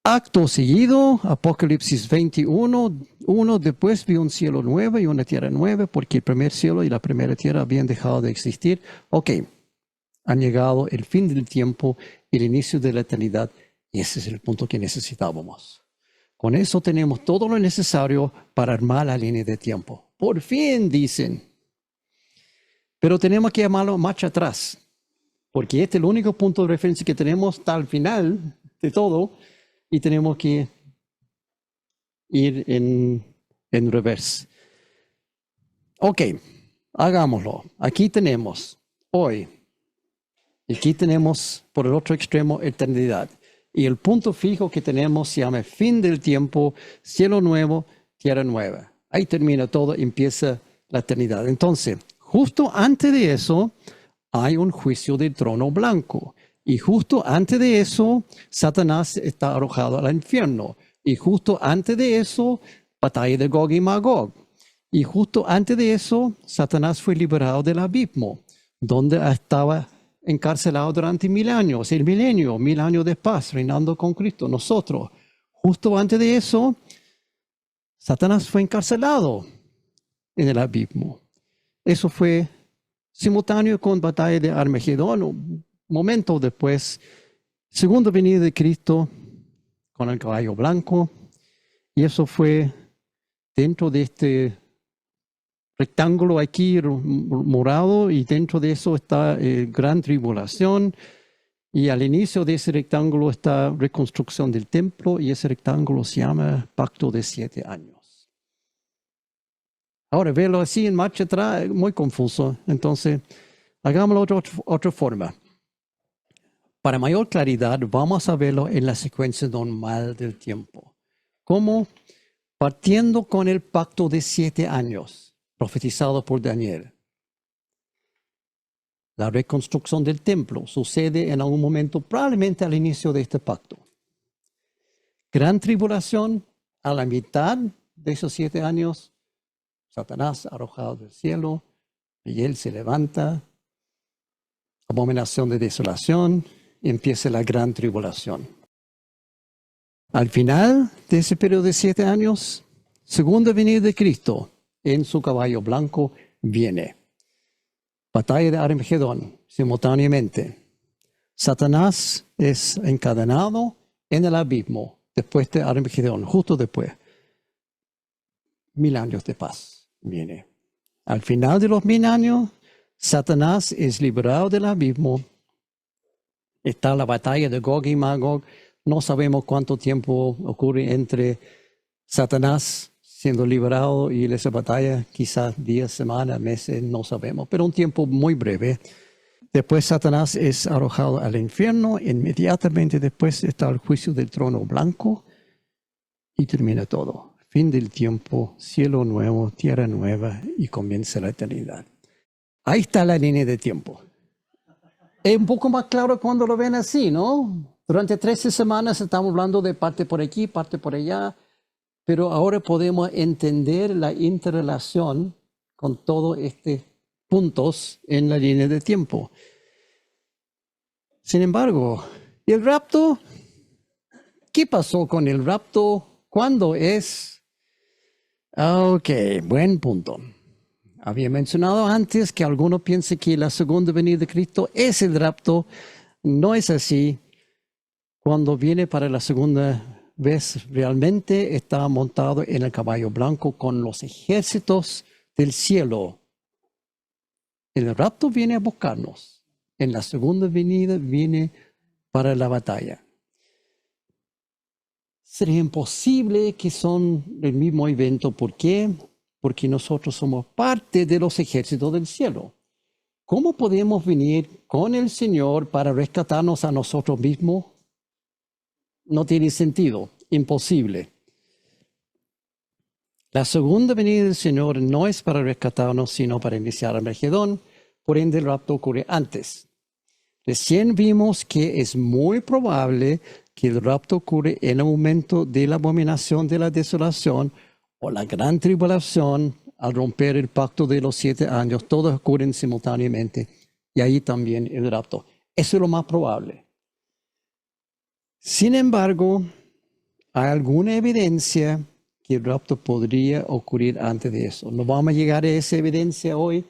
Acto seguido, Apocalipsis 21:1, después vi un cielo nuevo y una tierra nueva, porque el primer cielo y la primera tierra habían dejado de existir. Ok, han llegado el fin del tiempo y el inicio de la eternidad, y ese es el punto que necesitábamos. Con eso tenemos todo lo necesario para armar la línea de tiempo. Por fin, dicen. Pero tenemos que llamarlo marcha atrás, porque este es el único punto de referencia que tenemos hasta el final de todo, y tenemos que ir en reverse. Ok, hagámoslo. Aquí tenemos hoy, y aquí tenemos por el otro extremo eternidad. Y el punto fijo que tenemos se llama fin del tiempo, cielo nuevo, tierra nueva. Ahí termina todo, empieza la eternidad. Entonces, justo antes de eso, hay un juicio del trono blanco. Y justo antes de eso, Satanás está arrojado al infierno. Y justo antes de eso, batalla de Gog y Magog. Y justo antes de eso, Satanás fue liberado del abismo, donde estaba encarcelado durante 1000 años, el milenio, 1000 años de paz, reinando con Cristo. Nosotros, justo antes de eso, Satanás fue encarcelado en el abismo. Eso fue simultáneo con batalla de Armagedón. Momento después, segunda venida de Cristo con el caballo blanco, y eso fue dentro de este rectángulo aquí morado, y dentro de eso está gran tribulación, y al inicio de ese rectángulo está reconstrucción del templo, y ese rectángulo se llama Pacto de 7 años. Ahora, verlo así en marcha atrás es muy confuso, entonces hagámoslo de otra forma. Para mayor claridad, vamos a verlo en la secuencia normal del tiempo. ¿Cómo? Partiendo con el pacto de 7 años, profetizado por Daniel. La reconstrucción del templo sucede en algún momento, probablemente al inicio de este pacto. Gran tribulación, a la mitad de esos 7 años, Satanás arrojado del cielo, y él se levanta, abominación de desolación, empieza la gran tribulación. Al final de ese periodo de 7 años, segunda venida de Cristo en su caballo blanco viene. Batalla de Armagedón, simultáneamente. Satanás es encadenado en el abismo después de Armagedón, justo después. 1000 años de paz viene. Al final de los 1000 años, Satanás es liberado del abismo. Está la batalla de Gog y Magog. No sabemos cuánto tiempo ocurre entre Satanás siendo liberado y esa batalla, quizás días, semanas, meses, no sabemos, pero un tiempo muy breve. Después Satanás es arrojado al infierno. Inmediatamente después está el juicio del trono blanco y termina todo. Fin del tiempo, cielo nuevo, tierra nueva, y comienza la eternidad. Ahí está la línea de tiempo. Es un poco más claro cuando lo ven así, ¿no? Durante 13 semanas estamos hablando de parte por aquí, parte por allá, pero ahora podemos entender la interrelación con todos estos puntos en la línea de tiempo. Sin embargo, ¿y el rapto? ¿Qué pasó con el rapto? ¿Cuándo es? Ok, buen punto. Había mencionado antes que algunos piensan que la segunda venida de Cristo es el rapto. No es así. Cuando viene para la segunda vez, realmente está montado en el caballo blanco con los ejércitos del cielo. El rapto viene a buscarnos. En la segunda venida viene para la batalla. Sería imposible que son el mismo evento. ¿Por qué? Porque nosotros somos parte de los ejércitos del cielo. ¿Cómo podemos venir con el Señor para rescatarnos a nosotros mismos? No tiene sentido, imposible. La segunda venida del Señor no es para rescatarnos, sino para iniciar Armagedón. Por ende, el rapto ocurre antes. Recién vimos que es muy probable que el rapto ocurre en el momento de la abominación de la desolación o la gran tribulación, al romper el pacto de los 7 años. Todos ocurren simultáneamente, y ahí también el rapto. Eso es lo más probable. Sin embargo, ¿Hay alguna evidencia que el rapto podría ocurrir antes de eso? No vamos a llegar a esa evidencia hoy,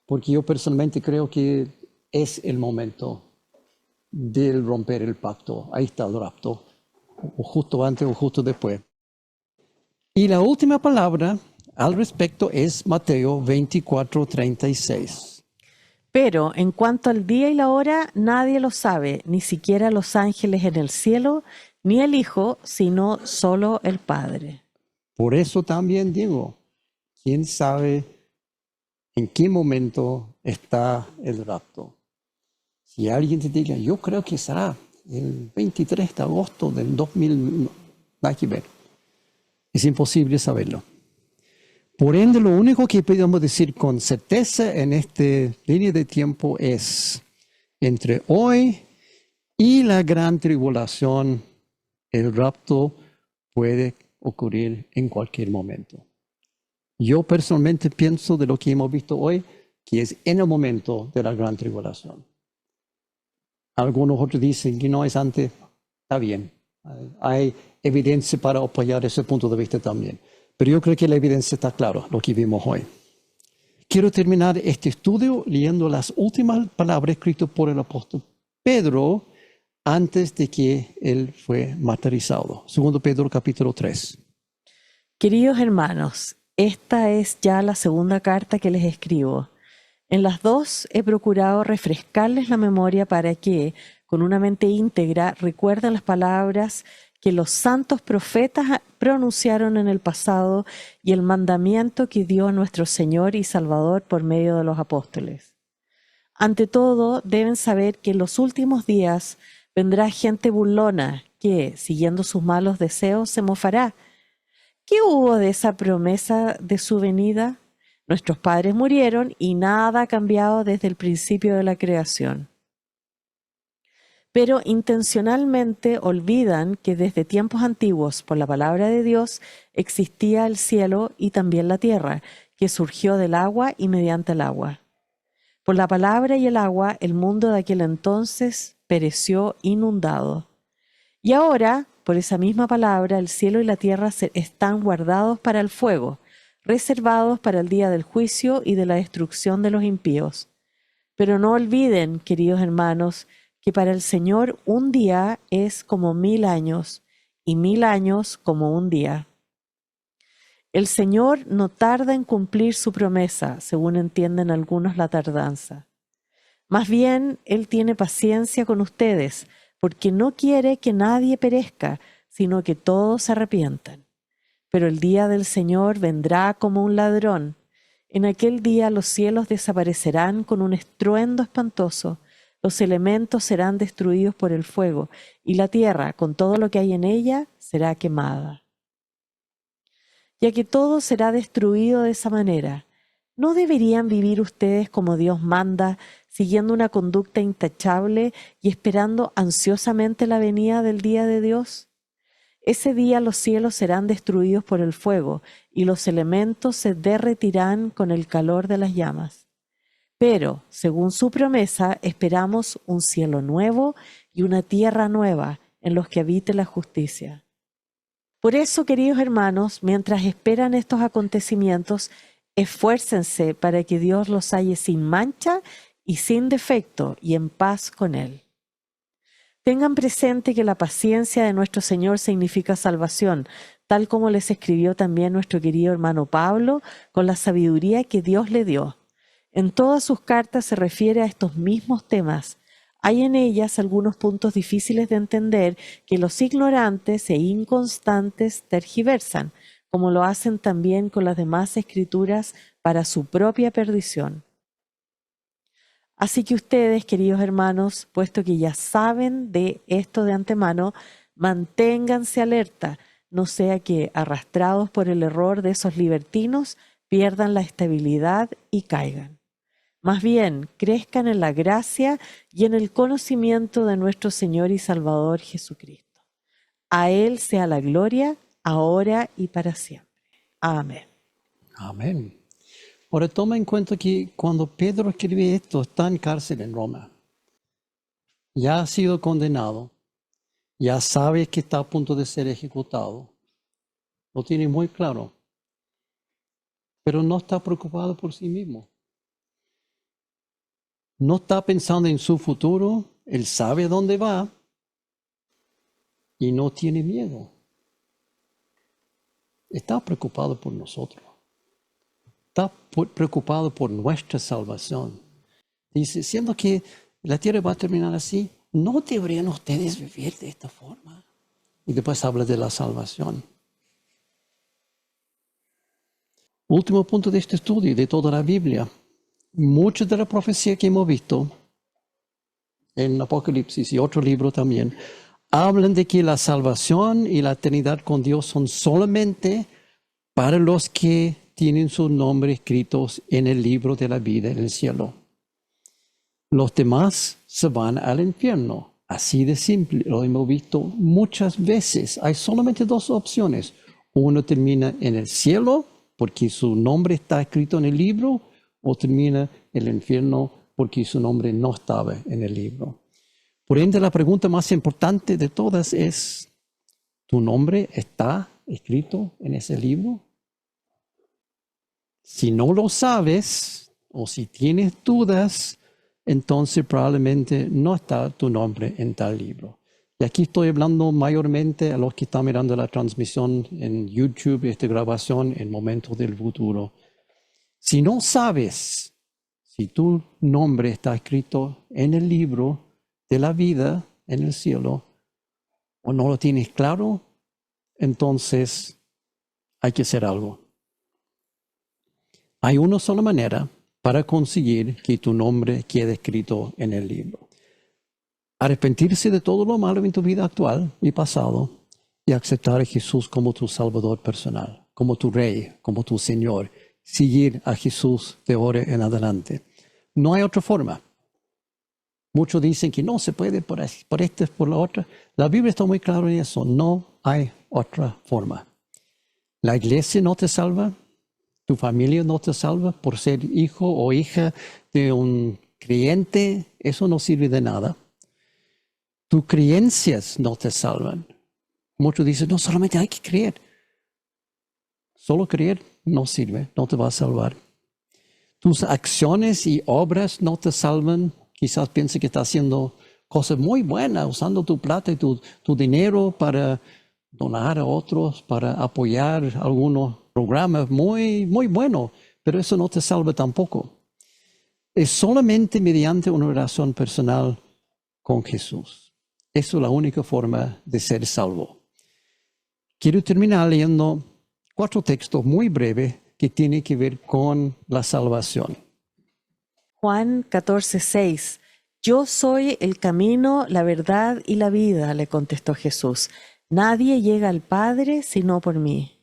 porque yo personalmente creo que es el momento de romper el pacto. Ahí está el rapto, o justo antes o justo después. Y la última palabra al respecto es Mateo 24:36. Pero en cuanto al día y la hora, nadie lo sabe, ni siquiera los ángeles en el cielo, ni el Hijo, sino solo el Padre. Por eso también digo, ¿quién sabe en qué momento está el rapto? Si alguien te diga, yo creo que será el 23 de agosto del 2000, hay que ver. Es imposible saberlo. Por ende, lo único que podemos decir con certeza en esta línea de tiempo es, entre hoy y la gran tribulación, el rapto puede ocurrir en cualquier momento. Yo personalmente pienso de lo que hemos visto hoy, que es en el momento de la gran tribulación. Algunos otros dicen que no es antes. Está bien. Hay evidencia para apoyar ese punto de vista también. Pero yo creo que la evidencia está clara, lo que vimos hoy. Quiero terminar este estudio leyendo las últimas palabras escritas por el apóstol Pedro antes de que él fue martirizado. Segundo Pedro capítulo 3. Queridos hermanos, esta es ya la segunda carta que les escribo. En las dos he procurado refrescarles la memoria para que, con una mente íntegra, recuerden las palabras que los santos profetas pronunciaron en el pasado y el mandamiento que dio nuestro Señor y Salvador por medio de los apóstoles. Ante todo, deben saber que en los últimos días vendrá gente burlona que, siguiendo sus malos deseos, se mofará. ¿Qué hubo de esa promesa de su venida? Nuestros padres murieron y nada ha cambiado desde el principio de la creación. Pero intencionalmente olvidan que desde tiempos antiguos, por la palabra de Dios, existía el cielo y también la tierra, que surgió del agua y mediante el agua. Por la palabra y el agua, el mundo de aquel entonces pereció inundado. Y ahora, por esa misma palabra, el cielo y la tierra están guardados para el fuego, reservados para el día del juicio y de la destrucción de los impíos. Pero no olviden, queridos hermanos, que para el Señor un día es como 1000 años, y 1000 años como un día. El Señor no tarda en cumplir su promesa, según entienden algunos la tardanza. Más bien, Él tiene paciencia con ustedes, porque no quiere que nadie perezca, sino que todos se arrepientan. Pero el día del Señor vendrá como un ladrón. En aquel día los cielos desaparecerán con un estruendo espantoso, los elementos serán destruidos por el fuego, y la tierra, con todo lo que hay en ella, será quemada. Ya que todo será destruido de esa manera, ¿no deberían vivir ustedes como Dios manda, siguiendo una conducta intachable y esperando ansiosamente la venida del día de Dios? Ese día los cielos serán destruidos por el fuego, y los elementos se derretirán con el calor de las llamas. Pero, según su promesa, esperamos un cielo nuevo y una tierra nueva en los que habite la justicia. Por eso, queridos hermanos, mientras esperan estos acontecimientos, esfuércense para que Dios los halle sin mancha y sin defecto y en paz con Él. Tengan presente que la paciencia de nuestro Señor significa salvación, tal como les escribió también nuestro querido hermano Pablo, con la sabiduría que Dios le dio. En todas sus cartas se refiere a estos mismos temas. Hay en ellas algunos puntos difíciles de entender que los ignorantes e inconstantes tergiversan, como lo hacen también con las demás escrituras para su propia perdición. Así que ustedes, queridos hermanos, puesto que ya saben de esto de antemano, manténganse alerta, no sea que, arrastrados por el error de esos libertinos, pierdan la estabilidad y caigan. Más bien, crezcan en la gracia y en el conocimiento de nuestro Señor y Salvador Jesucristo. A Él sea la gloria, ahora y para siempre. Amén. Amén. Ahora toma en cuenta que cuando Pedro escribe esto, está en cárcel en Roma. Ya ha sido condenado. ya sabe que está a punto de ser ejecutado. Lo tiene muy claro. Pero no está preocupado por sí mismo. No está pensando en su futuro. Él sabe dónde va y no tiene miedo. Está preocupado por nosotros. Está preocupado por nuestra salvación. Dice, siendo que la tierra va a terminar así, ¿no deberían ustedes vivir de esta forma? Y después habla de la salvación. Último punto de este estudio, de toda la Biblia. Muchas de la profecía que hemos visto en Apocalipsis y otro libro también, hablan de que la salvación y la eternidad con Dios son solamente para los que tienen sus nombres escritos en el libro de la vida en el cielo. Los demás se van al infierno. Así de simple, lo hemos visto muchas veces. Hay solamente dos opciones. Uno termina en el cielo porque su nombre está escrito en el libro, o termina en el infierno porque su nombre no estaba en el libro. Por ende, la pregunta más importante de todas es, ¿tu nombre está escrito en ese libro? Si no lo sabes, o si tienes dudas, entonces probablemente no está tu nombre en tal libro. Y aquí estoy hablando mayormente a los que están mirando la transmisión en YouTube, esta grabación en Momentos del Futuro. Si no sabes si tu nombre está escrito en el libro de la vida en el cielo, o no lo tienes claro, entonces hay que hacer algo. Hay una sola manera para conseguir que tu nombre quede escrito en el libro. Arrepentirse de todo lo malo en tu vida actual y pasado y aceptar a Jesús como tu Salvador personal, como tu Rey, como tu Señor. Seguir a Jesús de ahora en adelante. No hay otra forma. Muchos dicen que no se puede por esta, por la otra. La Biblia está muy clara en eso. No hay otra forma. La iglesia no te salva. Tu familia no te salva por ser hijo o hija de un creyente. Eso no sirve de nada. Tus creencias no te salvan. Muchos dicen, no, solamente hay que creer. Solo creer no sirve, no te va a salvar. Tus acciones y obras no te salvan. Quizás pienses que estás haciendo cosas muy buenas, usando tu plata y tu dinero para donar a otros, para apoyar algunos programas muy, muy buenos, pero eso no te salva tampoco. Es solamente mediante una relación personal con Jesús. Eso es la única forma de ser salvo. Quiero terminar leyendo 4 textos muy breves que tienen que ver con la salvación. Juan 14:6. Yo soy el camino, la verdad y la vida, le contestó Jesús. Nadie llega al Padre sino por mí.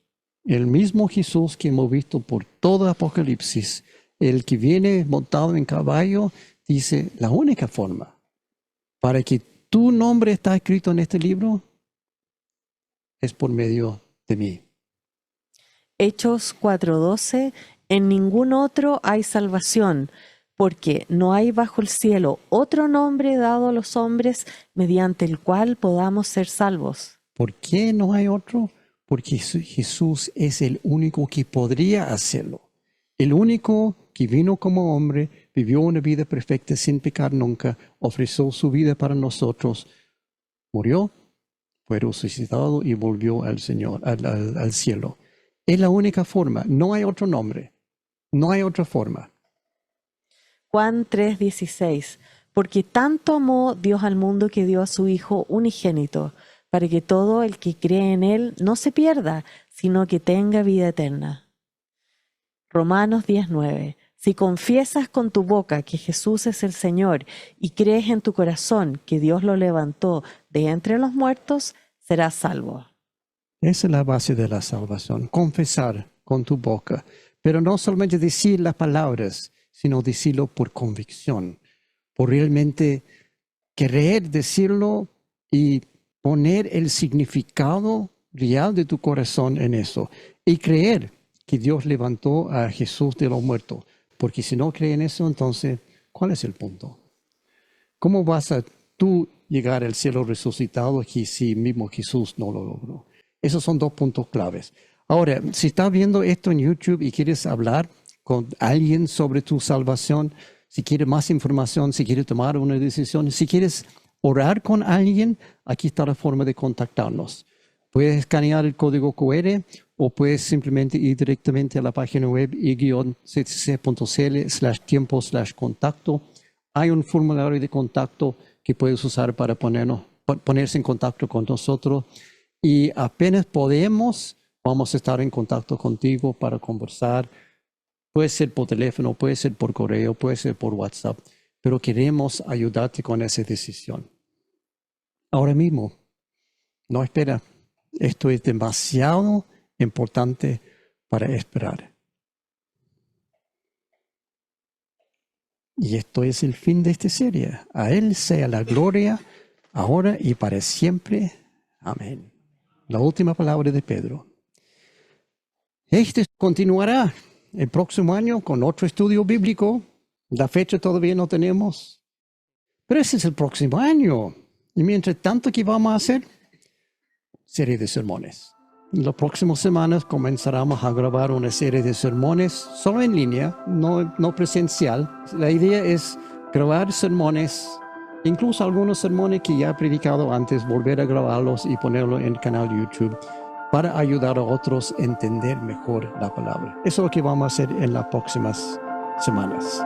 El mismo Jesús que hemos visto por todo Apocalipsis, el que viene montado en caballo, dice, la única forma para que tu nombre está escrito en este libro es por medio de mí. Hechos 4:12. En ningún otro hay salvación, porque no hay bajo el cielo otro nombre dado a los hombres mediante el cual podamos ser salvos. ¿Por qué no hay otro? Porque Jesús es el único que podría hacerlo. El único que vino como hombre, vivió una vida perfecta sin pecar nunca, ofreció su vida para nosotros, murió, fue resucitado y volvió al Señor, al cielo. Es la única forma, no hay otro nombre, no hay otra forma. Juan 3:16. Porque tanto amó Dios al mundo que dio a su Hijo unigénito, para que todo el que cree en Él no se pierda, sino que tenga vida eterna. Romanos 10:9. Si confiesas con tu boca que Jesús es el Señor y crees en tu corazón que Dios lo levantó de entre los muertos, serás salvo. Esa es la base de la salvación, confesar con tu boca, pero no solamente decir las palabras, sino decirlo por convicción, por realmente querer decirlo y poner el significado real de tu corazón en eso y creer que Dios levantó a Jesús de los muertos. Porque si no creen eso, entonces, ¿cuál es el punto? ¿Cómo vas a tú llegar al cielo resucitado si mismo Jesús no lo logró. Esos son 2 puntos claves. Ahora, si estás viendo esto en YouTube y quieres hablar con alguien sobre tu salvación, si quieres más información, si quieres tomar una decisión, si quieres orar con alguien, aquí está la forma de contactarnos. Puedes escanear el código QR o puedes simplemente ir directamente a la página web i-ctc.cl/tiempo/contacto. Hay un formulario de contacto que puedes usar para ponerse en contacto con nosotros. Y apenas podemos, vamos a estar en contacto contigo para conversar. Puede ser por teléfono, puede ser por correo, puede ser por WhatsApp. Pero queremos ayudarte con esa decisión. Ahora mismo, no espera. Esto es demasiado importante para esperar. Y esto es el fin de esta serie. A Él sea la gloria, ahora y para siempre. Amén. La última palabra de Pedro. Este continuará el próximo año con otro estudio bíblico. La fecha todavía no tenemos. Pero ese es el próximo año. Y mientras tanto, ¿qué vamos a hacer? Serie de sermones. En las próximas semanas comenzaremos a grabar una serie de sermones solo en línea, no presencial. La idea es grabar sermones, incluso algunos sermones que ya he predicado antes, volver a grabarlos y ponerlos en el canal de YouTube para ayudar a otros a entender mejor la palabra. Eso es lo que vamos a hacer en las próximas semanas.